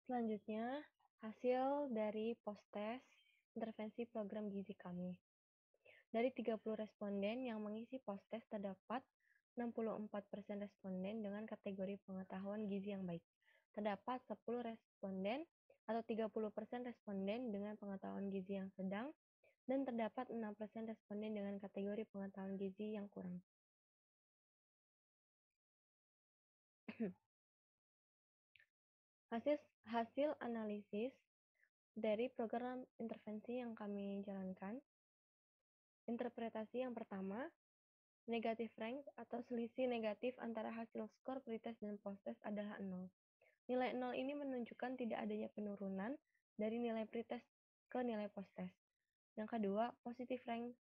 Selanjutnya, hasil dari post-test intervensi program gizi kami. Dari 30 responden yang mengisi post-test terdapat 64% responden dengan kategori pengetahuan gizi yang baik. Terdapat 10 responden atau 30% responden dengan pengetahuan gizi yang sedang, dan terdapat 6% responden dengan kategori pengetahuan gizi yang kurang. Hasil analisis dari program intervensi yang kami jalankan. Interpretasi yang pertama, negatif rank atau selisih negatif antara hasil skor pretest dan posttest adalah 0. Nilai 0 ini menunjukkan tidak adanya penurunan dari nilai pretest ke nilai posttest. Yang kedua, positif rank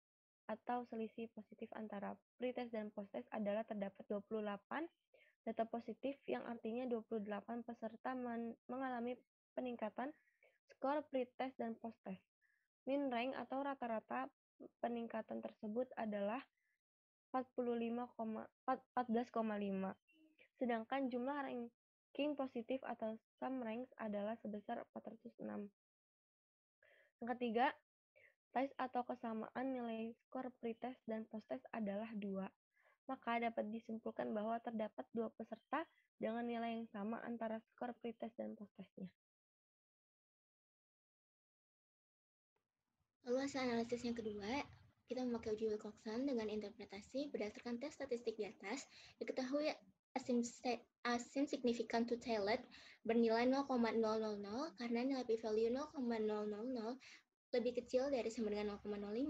atau selisih positif antara pretest dan posttest adalah terdapat 28 data positif, yang artinya 28 peserta mengalami peningkatan skor pretest dan posttest. Min rank atau rata-rata peningkatan tersebut adalah 14,5. Sedangkan jumlah ranking positif atau sum ranks adalah sebesar 406. Yang ketiga, ties atau kesamaan nilai skor pretest dan posttest adalah 2. Maka dapat disimpulkan bahwa terdapat 2 peserta dengan nilai yang sama antara skor pretest dan posttestnya. Lalu hasil analisis yang kedua, kita memakai uji Wilcoxon dengan interpretasi berdasarkan tes statistik di atas. Diketahui significant to Thailand bernilai 0,000 karena nilai p-value 0,000 lebih kecil dari sama dengan 0,05,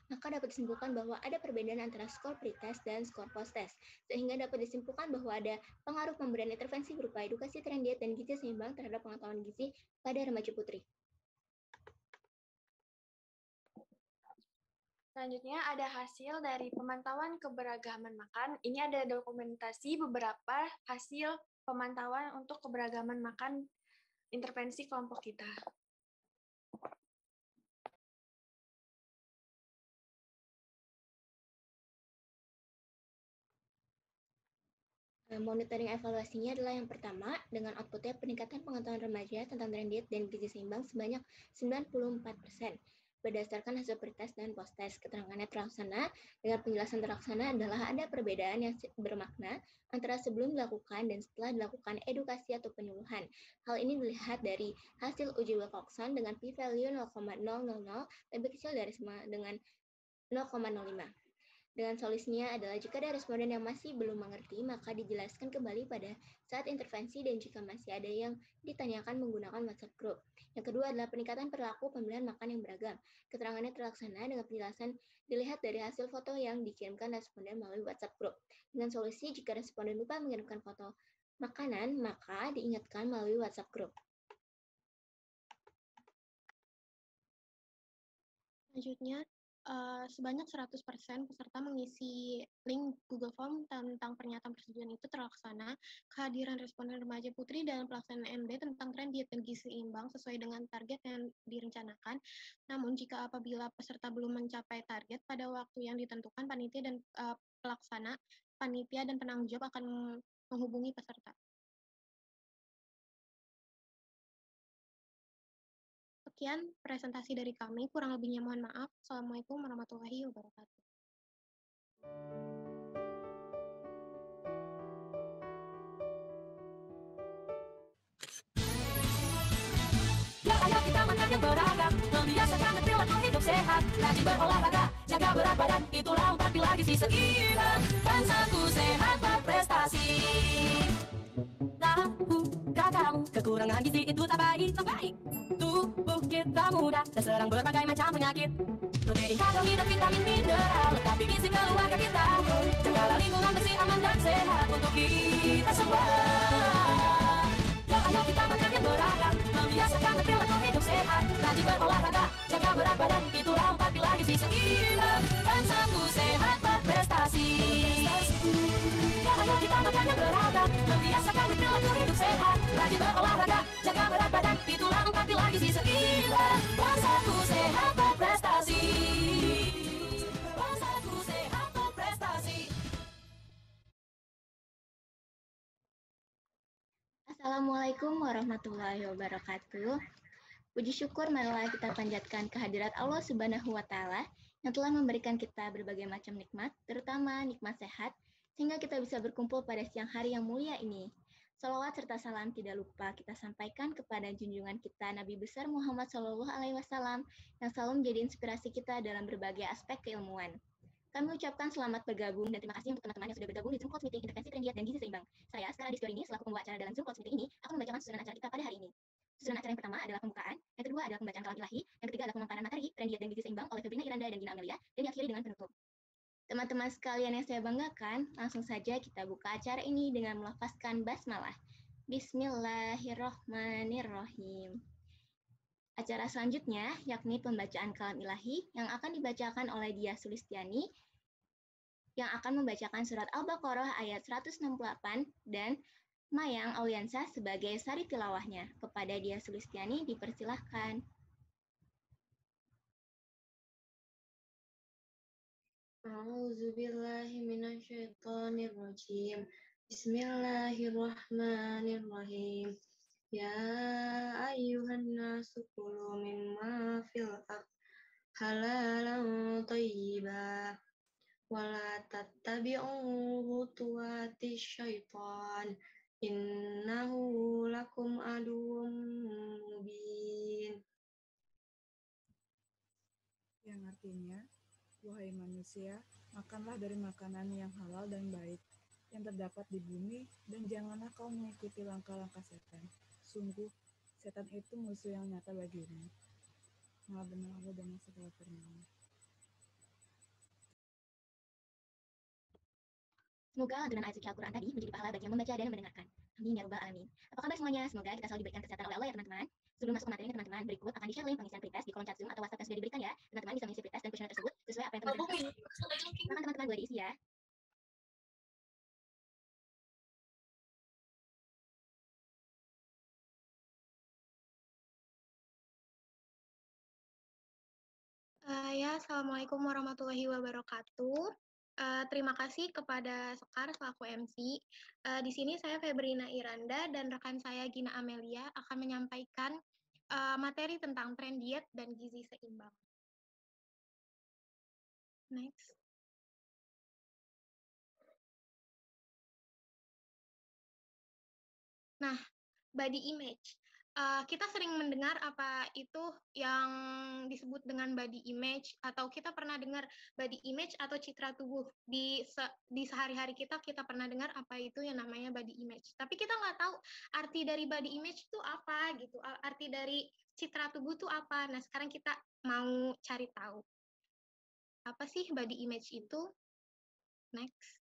maka dapat disimpulkan bahwa ada perbedaan antara skor pretest dan skor post-test, sehingga dapat disimpulkan bahwa ada pengaruh pemberian intervensi berupa edukasi tren diet dan gizi seimbang terhadap pengetahuan gizi pada remaja putri. Selanjutnya ada hasil dari pemantauan keberagaman makan. Ini ada dokumentasi beberapa hasil pemantauan untuk keberagaman makan intervensi kelompok kita. Monitoring evaluasinya adalah yang pertama, dengan outputnya peningkatan pengetahuan remaja tentang tren diet dan gizi seimbang sebanyak 94%. Berdasarkan hasil pretest dan post-test, keterangannya terlaksana dengan penjelasan terlaksana adalah ada perbedaan yang bermakna antara sebelum dilakukan dan setelah dilakukan edukasi atau penyuluhan. Hal ini dilihat dari hasil uji Wilcoxon dengan p-value 0,000 lebih kecil dari sama dengan 0,05. Dengan solusinya adalah jika ada responden yang masih belum mengerti, maka dijelaskan kembali pada saat intervensi dan jika masih ada yang ditanyakan menggunakan WhatsApp group. Yang kedua adalah peningkatan perilaku pembelian makan yang beragam. Keterangannya terlaksana dengan penjelasan dilihat dari hasil foto yang dikirimkan responden melalui WhatsApp group. Dengan solusi, jika responden lupa mengirimkan foto makanan, maka diingatkan melalui WhatsApp group. Selanjutnya, sebanyak 100% peserta mengisi link Google Form tentang pernyataan persetujuan itu terlaksana. Kehadiran responden remaja putri dalam pelaksanaan MD tentang tren diet dan gizi seimbang sesuai dengan target yang direncanakan. Namun, jika apabila peserta belum mencapai target pada waktu yang ditentukan, panitia dan pelaksana, panitia dan penanggung jawab akan menghubungi peserta. Sekian presentasi dari kami, kurang lebihnya mohon maaf. Assalamualaikum warahmatullahi wabarakatuh. Ya ayo kita makan yang beragam, membiasakan perilaku hidup sehat, rajin berolahraga, jaga berat badan, itulah 4 pilar gizi seimbang, bangsaku sehat berprestasi. Tahukah kamu, kekurangan gizi itu tak baik, tubuh kita mudah terserang berbagai macam penyakit. Protein, karbohidrat, vitamin, mineral, lengkapi gizi keluarga kita. Jagalah lingkungan bersih, aman dan sehat untuk kita semua. Ya ayo kita makan yang beragam, membiasakan perilaku hidup sehat, rajin berolahraga, jaga berat badan, itulah 4 pilar gizi seimbang, bangsaku sehat berprestasi. Ya ayo kita makan yang beragam, membiasakan perilaku hidup sehat, rajin berolahraga, jaga berat badan, itulah 4 pilar gizi seimbang, bangsaku sehat berprestasi. Bangsaku sehat berprestasi. Assalamualaikum warahmatullahi wabarakatuh. Puji syukur marilah kita panjatkan kehadirat Allah Subhanahu wa Ta'ala yang telah memberikan kita berbagai macam nikmat, terutama nikmat sehat, sehingga kita bisa berkumpul pada siang hari yang mulia ini. Salawat serta salam tidak lupa kita sampaikan kepada junjungan kita Nabi besar Muhammad SAW yang selalu menjadi inspirasi kita dalam berbagai aspek keilmuan. Kami ucapkan selamat bergabung dan terima kasih untuk teman-teman yang sudah bergabung di Zoom Calls Meeting Intervensi Tren Diet dan Gizi Seimbang. Saya, Skara Distior ini, selaku pembawa acara dalam Zoom Calls Meeting ini, akan membacakan susunan acara kita pada hari ini. Susunan acara yang pertama adalah pembukaan, yang kedua adalah pembacaan kalam ilahi, yang ketiga adalah pemaparan materi Tren Diet dan Gizi Seimbang oleh Febrina Iranda dan Gina Amelia, dan diakhiri dengan penutup. Teman-teman sekalian yang saya banggakan, langsung saja kita buka acara ini dengan melafazkan basmalah. Bismillahirrohmanirrohim. Acara selanjutnya yakni pembacaan kalam ilahi yang akan dibacakan oleh Dia Sulistiani yang akan membacakan surat Al-Baqarah ayat 168 dan Mayang Auliansyah sebagai sari tilawahnya. Kepada Dia Sulistiani dipersilahkan. A'udzubillahi minasyaitonirrajim. Bismillahirrahmanirrahim. Ya ayyuhan nasu kulu mimma fil ardh halalan thayyiban wala tattabi'u khutuwati syaitan innahu lakum aduwwum mubin. Yang artinya, wahai manusia, makanlah dari makanan yang halal dan baik, yang terdapat di bumi, dan janganlah kau mengikuti langkah-langkah setan. Sungguh, setan itu musuh yang nyata bagimu. Maha benar Allah dan segala firman. Semoga lantunan ayat suci Al-Quran tadi menjadi pahala bagi yang membaca dan mendengarkan. Amin ya Rabbal Alamin. Apa kabar semuanya? Semoga kita selalu diberikan kesehatan oleh Allah ya teman-teman. Sebelum masuk ke materinya teman-teman, berikut akan di-share link pengisian pretest di kolom chat Zoom atau WhatsApp yang sudah diberikan ya. Teman-teman bisa mengisi pretest dan kuesioner tersebut sesuai apa yang teman-teman inginkan. Silakan teman-teman boleh diisi ya. Assalamualaikum warahmatullahi wabarakatuh. Terima kasih kepada Sekar selaku MC. Di sini saya Febrina Iranda dan rekan saya Gina Amelia akan menyampaikan materi tentang tren diet dan gizi seimbang. Next. Nah, body image. Kita sering mendengar apa itu yang disebut dengan body image, atau kita pernah dengar body image atau citra tubuh di sehari-hari kita pernah dengar apa itu yang namanya body image. Tapi kita nggak tahu arti dari body image itu apa gitu, arti dari citra tubuh itu apa. Nah, sekarang kita mau cari tahu apa sih body image itu. Next.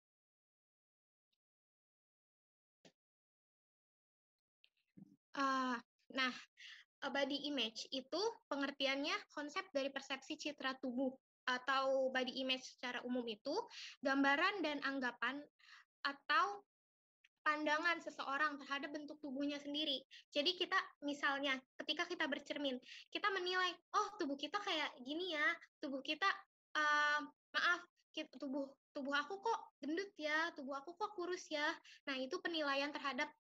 Nah, body image itu pengertiannya konsep dari persepsi citra tubuh atau body image secara umum itu gambaran dan anggapan atau pandangan seseorang terhadap bentuk tubuhnya sendiri. Jadi kita misalnya ketika kita bercermin, kita menilai, oh tubuh kita kayak gini ya, tubuh kita maaf, tubuh aku kok gendut ya, tubuh aku kok kurus ya. Nah, itu penilaian terhadap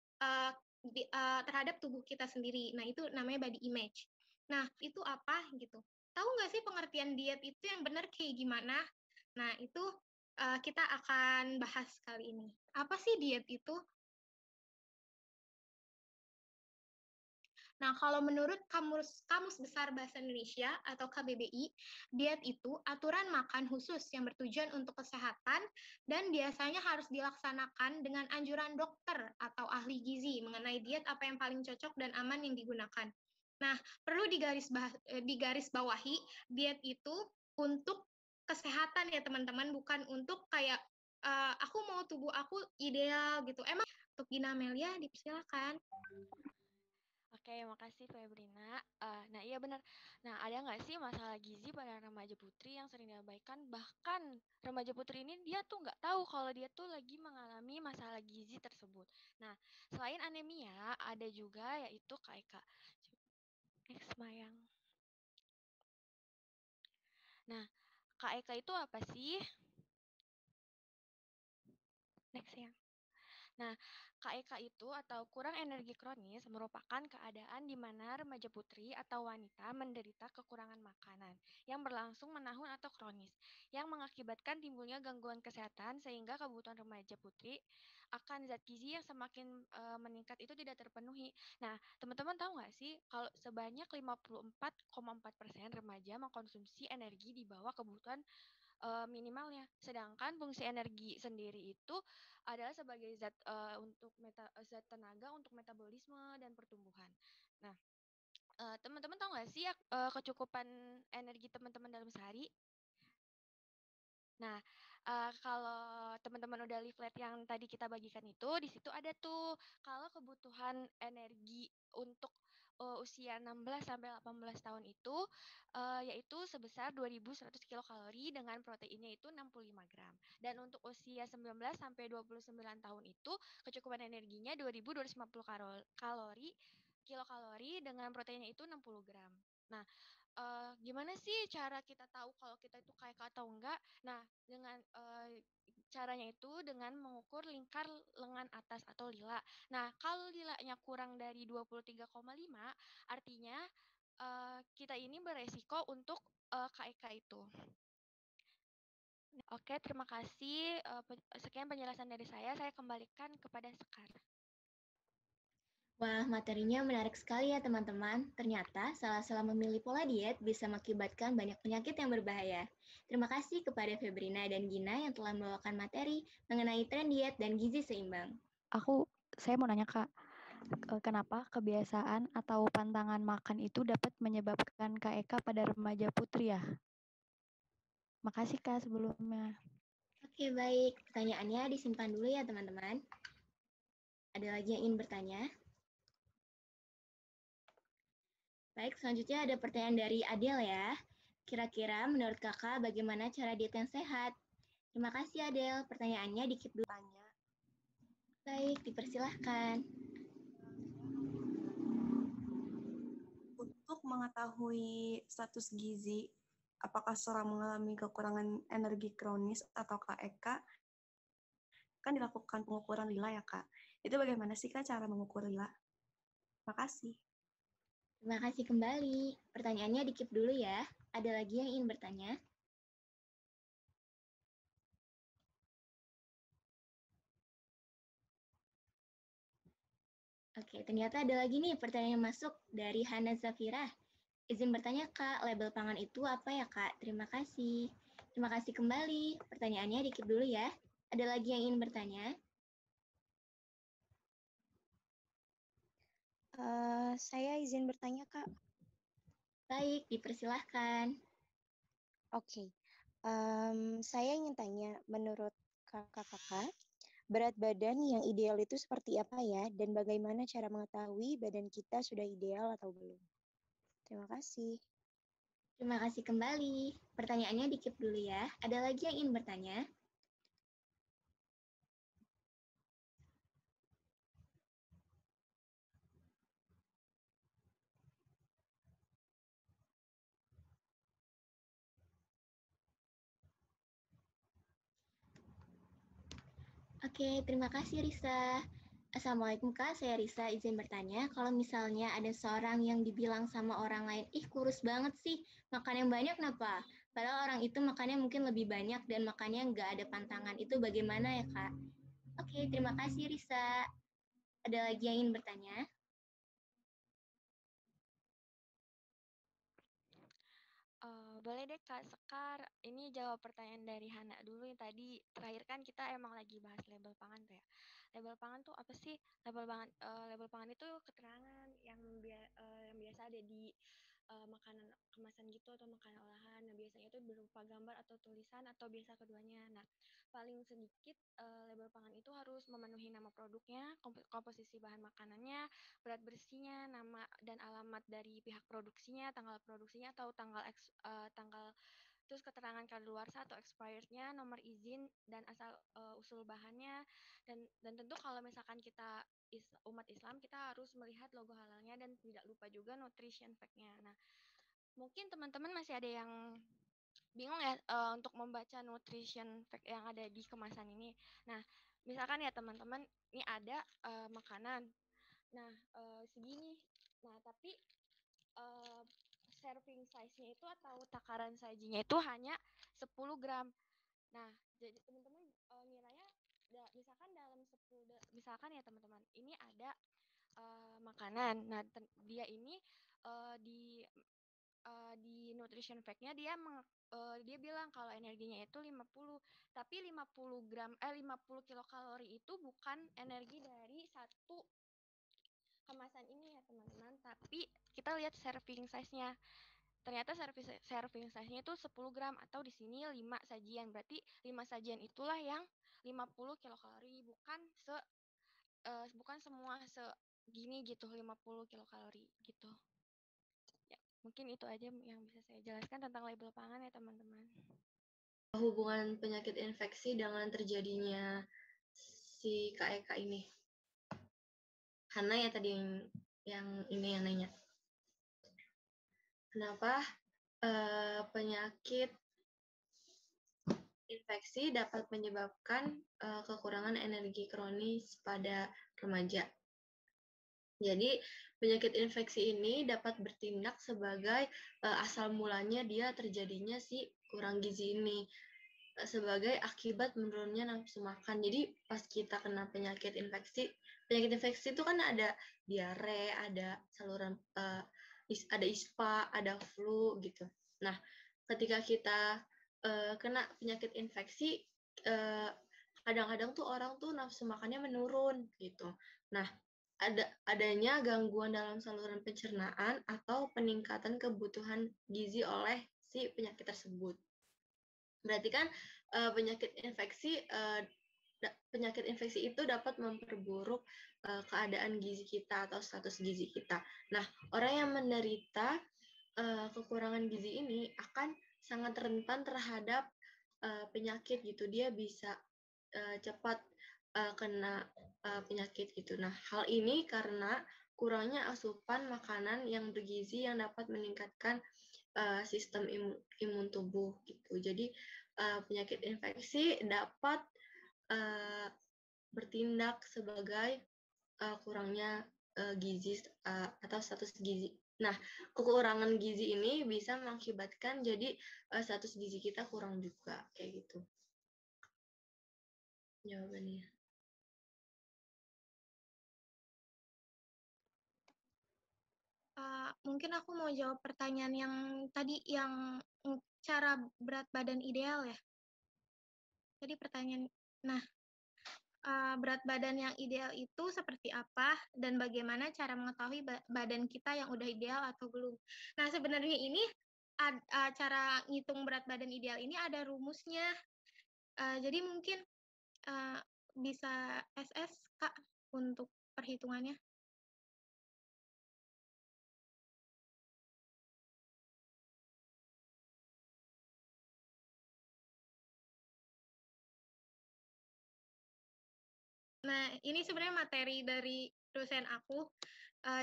terhadap tubuh kita sendiri. Nah, itu namanya body image. Nah, itu apa gitu? Tahu nggak sih pengertian diet itu yang benar kayak gimana? Nah, itu kita akan bahas kali ini. Apa sih diet itu? Nah, kalau menurut Kamus Besar Bahasa Indonesia atau KBBI, diet itu aturan makan khusus yang bertujuan untuk kesehatan dan biasanya harus dilaksanakan dengan anjuran dokter atau ahli gizi mengenai diet apa yang paling cocok dan aman yang digunakan. Nah, perlu digaris bawahi, diet itu untuk kesehatan ya teman-teman, bukan untuk kayak aku mau tubuh aku ideal gitu. Emang untuk Gina Amelia dipersilakan. Oke, makasih Febrina. Nah, iya benar. Nah, ada nggak sih masalah gizi pada remaja putri yang sering diabaikan? Bahkan remaja putri ini dia tuh nggak tahu kalau dia tuh lagi mengalami masalah gizi tersebut. Nah, selain anemia, ada juga yaitu KIK. Next, Mayang. Nah, KIK itu apa sih? Next ya. Nah, KEK itu atau kurang energi kronis merupakan keadaan di mana remaja putri atau wanita menderita kekurangan makanan yang berlangsung menahun atau kronis, yang mengakibatkan timbulnya gangguan kesehatan sehingga kebutuhan remaja putri akan zat gizi yang semakin meningkat itu tidak terpenuhi. Nah, teman-teman tahu nggak sih kalau sebanyak 54,4% remaja mengkonsumsi energi di bawah kebutuhan minimalnya. Sedangkan fungsi energi sendiri itu adalah sebagai zat untuk zat tenaga untuk metabolisme dan pertumbuhan. Nah, teman-teman tahu nggak sih kecukupan energi teman-teman dalam sehari? Nah, kalau teman-teman udah leaflet yang tadi kita bagikan itu, di situ ada tuh kalau kebutuhan energi untuk usia 16 sampai 18 tahun itu yaitu sebesar 2.100 kilokalori dengan proteinnya itu 65 gram. Dan untuk usia 19 sampai 29 tahun itu kecukupan energinya 2.250 kilokalori dengan proteinnya itu 60 gram. Nah, gimana sih cara kita tahu kalau kita itu kayak atau enggak? Nah, dengan caranya itu dengan mengukur lingkar lengan atas atau lila. Nah, kalau lilanya kurang dari 23,5, artinya kita ini beresiko untuk KEK itu. Oke, terima kasih. Sekian penjelasan dari saya. Saya kembalikan kepada Sekar. Wah, materinya menarik sekali ya teman-teman. Ternyata salah-salah memilih pola diet bisa mengakibatkan banyak penyakit yang berbahaya. Terima kasih kepada Febrina dan Gina yang telah membawakan materi mengenai tren diet dan gizi seimbang. Saya mau nanya Kak, kenapa kebiasaan atau pantangan makan itu dapat menyebabkan Kak Eka pada remaja putri ya? Makasih Kak sebelumnya. Oke, baik. Pertanyaannya disimpan dulu ya teman-teman. Ada lagi yang ingin bertanya? Baik, selanjutnya ada pertanyaan dari Adel ya. Kira-kira menurut kakak bagaimana cara diet yang sehat? Terima kasih Adel. Pertanyaannya dikip dulu. Baik, dipersilahkan. Untuk mengetahui status gizi, apakah seseorang mengalami kekurangan energi kronis atau KEK, kan dilakukan pengukuran lila ya Kak. Itu bagaimana sih Kak cara mengukur lila? Makasih. Terima kasih kembali. Pertanyaannya dikip dulu ya. Ada lagi yang ingin bertanya? Oke, ternyata ada lagi nih pertanyaan yang masuk dari Hana Zafira. Izin bertanya Kak, label pangan itu apa ya Kak? Terima kasih. Terima kasih kembali. Pertanyaannya dikip dulu ya. Ada lagi yang ingin bertanya? Saya izin bertanya, Kak. Baik, dipersilahkan. Oke. Saya ingin tanya, menurut kakak-kakak, berat badan yang ideal itu seperti apa ya? Dan bagaimana cara mengetahui badan kita sudah ideal atau belum? Terima kasih. Terima kasih kembali. Pertanyaannya dikip dulu ya. Ada lagi yang ingin bertanya? Oke, terima kasih Risa. Assalamualaikum Kak, saya Risa izin bertanya. Kalau misalnya ada seorang yang dibilang sama orang lain, ih kurus banget sih, makan yang banyak kenapa? Padahal orang itu makannya mungkin lebih banyak dan makannya nggak ada pantangan. Itu bagaimana ya Kak? Oke, terima kasih Risa. Ada lagi yang ingin bertanya? Boleh deh Kak Sekar, ini jawab pertanyaan dari Hana dulu yang tadi. Terakhir kan kita emang lagi bahas label pangan tuh ya. Label pangan tuh apa sih? Label pangan itu keterangan yang biasa ada di makanan kemasan gitu atau makanan olahan. Nah, biasanya itu berupa gambar atau tulisan atau biasa keduanya. Nah, paling sedikit label pangan itu harus memenuhi nama produknya, komposisi bahan makanannya, berat bersihnya, nama dan alamat dari pihak produksinya, tanggal produksinya atau tanggal terus keterangan kadaluarsa atau expirednya, nomor izin dan asal usul bahannya dan tentu kalau misalkan kita umat Islam kita harus melihat logo halalnya dan tidak lupa juga nutrition fact-nya. Nah, mungkin teman-teman masih ada yang bingung ya untuk membaca nutrition fact yang ada di kemasan ini. Nah, misalkan ya teman-teman ini ada makanan. Nah, segini. Nah, tapi serving size-nya itu atau takaran sajinya itu hanya 10 gram. Nah, jadi teman-teman ngiranya misalkan dalam 10 misalkan ya teman-teman, ini ada makanan. Nah, dia ini di nutrition fact-nya dia bilang kalau energinya itu 50, tapi 50 kilokalori itu bukan energi dari satu kemasan ini ya teman-teman, tapi kita lihat serving size-nya. Ternyata serving size-nya itu 10 gram atau di sini 5 sajian. Berarti 5 sajian itulah yang 50 kilokalori, bukan semua segini gitu 50 kilokalori gitu. Ya, mungkin itu aja yang bisa saya jelaskan tentang label pangan ya teman-teman. Hubungan penyakit infeksi dengan terjadinya si KEK ini. Hana ya tadi yang ini yang nanya. Kenapa penyakit infeksi dapat menyebabkan kekurangan energi kronis pada remaja? Jadi penyakit infeksi ini dapat bertindak sebagai asal mulanya dia terjadinya si kurang gizi ini sebagai akibat menurunnya nafsu makan. Jadi pas kita kena penyakit infeksi penyakit infeksi itu kan ada diare, ada saluran ada ISPA, ada flu gitu. Nah, ketika kita kena penyakit infeksi, kadang-kadang tuh orang tuh nafsu makannya menurun gitu. Nah, adanya gangguan dalam saluran pencernaan atau peningkatan kebutuhan gizi oleh si penyakit tersebut. Berarti kan penyakit infeksi itu dapat memperburuk keadaan gizi kita atau status gizi kita. Nah, orang yang menderita kekurangan gizi ini akan sangat rentan terhadap penyakit gitu. Dia bisa cepat kena penyakit gitu. Nah, hal ini karena kurangnya asupan makanan yang bergizi yang dapat meningkatkan sistem imun tubuh gitu. Jadi penyakit infeksi dapat bertindak sebagai kurangnya gizi atau status gizi. Nah, kekurangan gizi ini bisa mengakibatkan jadi status gizi kita kurang juga kayak gitu. Jawabannya. Mungkin aku mau jawab pertanyaan yang tadi yang cara berat badan ideal ya. Tadi pertanyaan, nah berat badan yang ideal itu seperti apa dan bagaimana cara mengetahui badan kita yang udah ideal atau belum. Nah sebenarnya ini cara ngitung berat badan ideal ini ada rumusnya. Jadi mungkin bisa SS Kak untuk perhitungannya. Nah, ini sebenarnya materi dari dosen aku.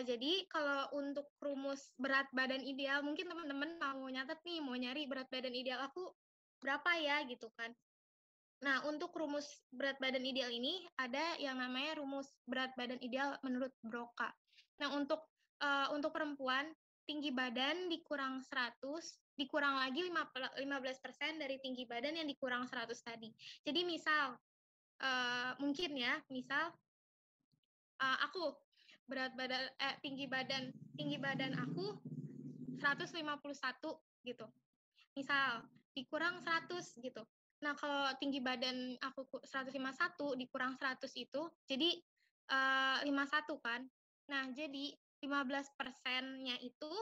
Jadi kalau untuk rumus berat badan ideal, mungkin teman-teman mau nyatet nih, mau nyari berat badan ideal aku berapa ya gitu kan. Nah, untuk rumus berat badan ideal ini ada yang namanya rumus berat badan ideal menurut Broca. Nah, untuk perempuan, tinggi badan dikurang 100, dikurang lagi 15% dari tinggi badan yang dikurang 100 tadi. Jadi misal, mungkin ya, misal aku berat badan tinggi badan aku 151 gitu. Misal dikurang 100 gitu. Nah, kalau tinggi badan aku 151 dikurang 100 itu jadi 51 kan. Nah, jadi 15%-nya itu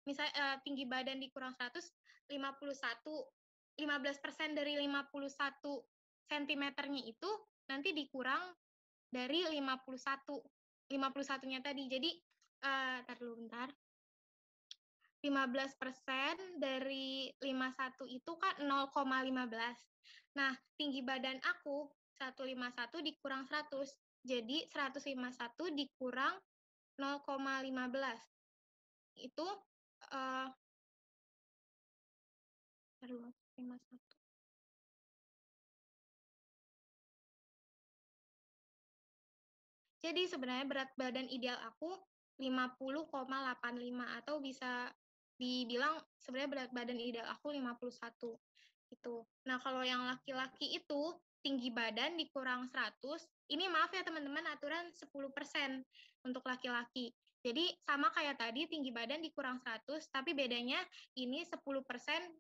misalnya tinggi badan dikurang 100 15% dari 51 cm-nya itu nanti dikurang dari 51-nya tadi. Jadi tar dulu bentar. 15% dari 51 itu kan 0,15. Nah, tinggi badan aku 151 dikurang 100. Jadi 151 dikurang 0,15. Itu 51. Jadi sebenarnya berat badan ideal aku 50,85 atau bisa dibilang sebenarnya berat badan ideal aku 51 itu. Nah, kalau yang laki-laki itu tinggi badan dikurang 100, ini maaf ya teman-teman, aturan 10% untuk laki-laki. Jadi sama kayak tadi tinggi badan dikurang 100, tapi bedanya ini 10%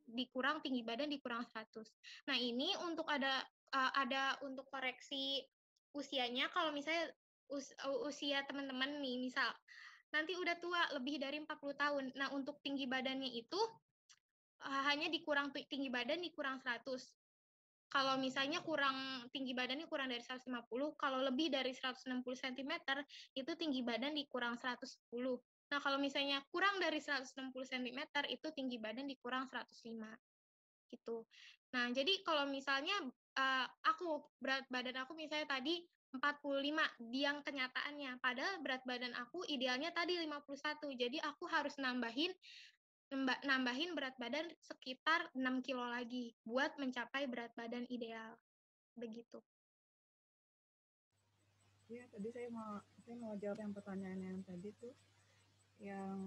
dikurang tinggi badan dikurang 100. Nah, ini untuk ada untuk koreksi usianya, kalau misalnya usia teman-teman nih, misal nanti udah tua lebih dari 40 tahun. Nah, untuk tinggi badannya itu hanya dikurang tinggi badan dikurang 100. Kalau misalnya kurang tinggi badannya kurang dari 150, kalau lebih dari 160 cm itu tinggi badan dikurang 110. Nah, kalau misalnya kurang dari 160 cm itu tinggi badan dikurang 105. Gitu. Nah, jadi kalau misalnya aku berat badan aku misalnya tadi 45 yang kenyataannya, padahal berat badan aku idealnya tadi 51. Jadi aku harus nambahin berat badan sekitar 6 kilo lagi buat mencapai berat badan ideal. Begitu. Iya, tadi saya mau jawab yang pertanyaan yang tadi tuh, yang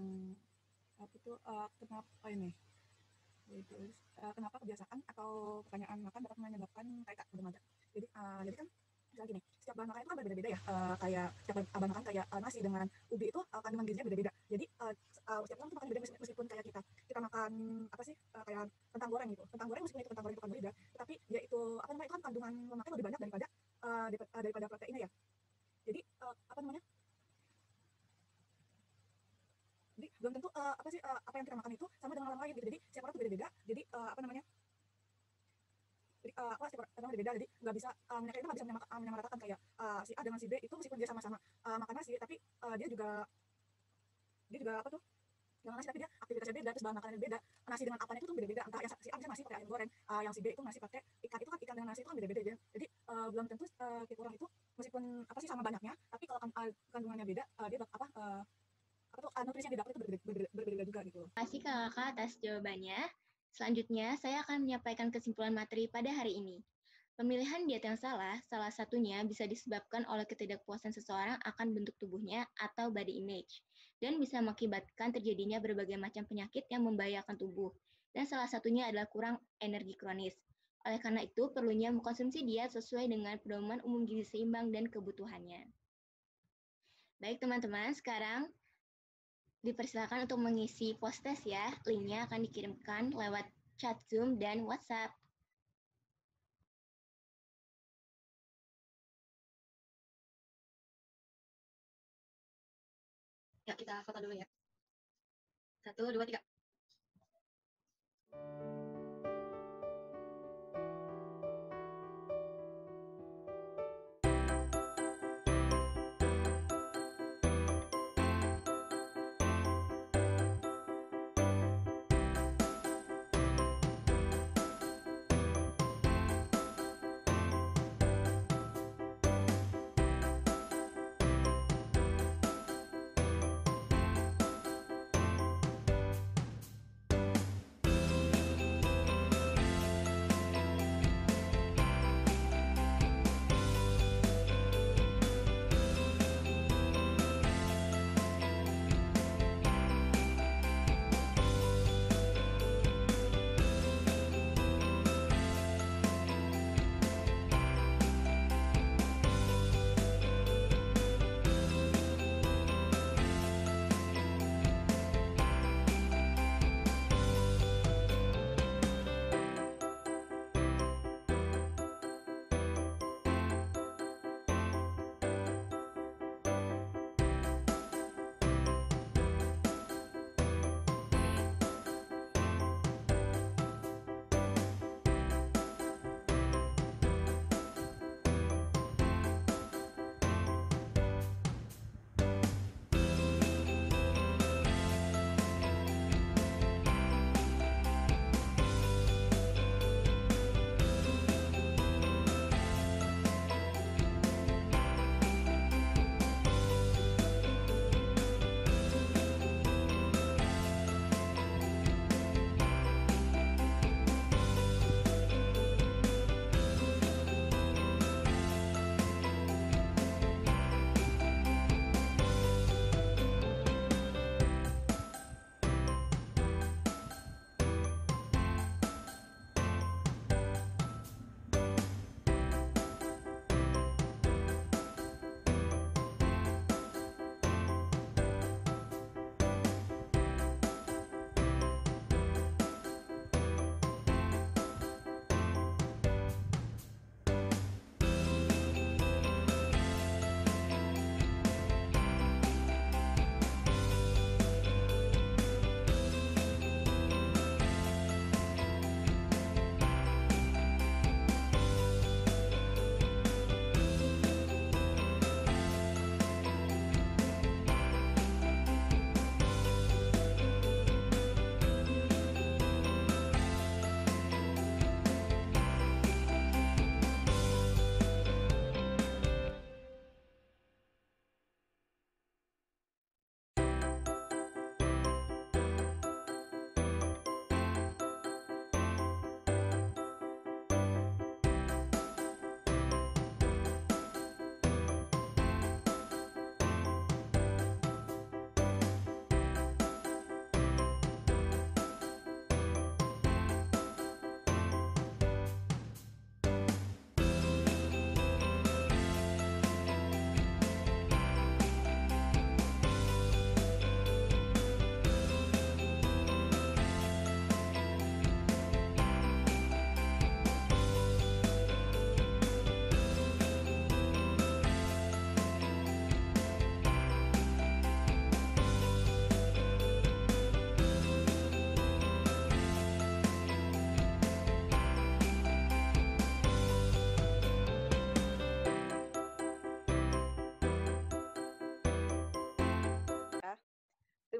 apa tuh, kenapa ini? Kenapa kebiasaan atau pertanyaan makan dapat menyebabkan kayak pada remaja? Jadi kan misalnya gini, setiap bahan makanan itu kan berbeda-beda ya, kayak setiap bahan makanan kayak nasi dengan ubi itu kandungan gizinya beda-beda. Jadi setiap orang tuh makan beda meskipun kayak kita makan apa sih kayak kentang goreng gitu. Kentang goreng meskipun itu kentang goreng itu karbohidrat, tapi dia itu apa namanya itu kan kandungan lemaknya lebih banyak daripada proteinnya ya. Jadi apa namanya? Jadi belum tentu apa sih apa yang kita makan itu sama dengan orang lain gitu. Jadi setiap orang tuh beda-beda. Jadi apa namanya? Jadi setiap orang beda-beda, jadi nggak bisa mereka itu nggak bisa menyamaratakan kayak si A dengan si B itu meskipun dia sama-sama makan nasi, tapi dia juga apa tuh dengan nasi, tapi dia aktivitasnya beda, terus bahan makanannya beda. Nasi dengan apanya itu tuh beda-beda, entah yang si A bisa nasi pakai ayam goreng, yang si B itu nasi pakai ikan, itu kan ikan dengan nasi itu kan beda-beda ya. Jadi belum tentu tiap orang itu meskipun apa sih sama banyaknya, tapi kalau kandungannya beda, dia apa tuh nutrisi yang didapat itu berbeda juga gitu. Terima kasih Kakak atas jawabannya. Selanjutnya, saya akan menyampaikan kesimpulan materi pada hari ini. Pemilihan diet yang salah satunya bisa disebabkan oleh ketidakpuasan seseorang akan bentuk tubuhnya atau body image, dan bisa mengakibatkan terjadinya berbagai macam penyakit yang membahayakan tubuh, dan salah satunya adalah kurang energi kronis. Oleh karena itu, perlunya mengkonsumsi diet sesuai dengan pedoman umum gizi seimbang dan kebutuhannya. Baik teman-teman, sekarang dipersilakan untuk mengisi post-test ya. Linknya akan dikirimkan lewat chat Zoom dan WhatsApp. Ya, kita foto dulu ya. 1, 2, 3.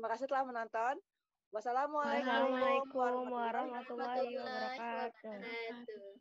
Terima kasih telah menonton. Wassalamualaikum Assalamualaikum warahmatullahi warahmatullahi wabarakatuh. wabarakatuh. wabarakatuh.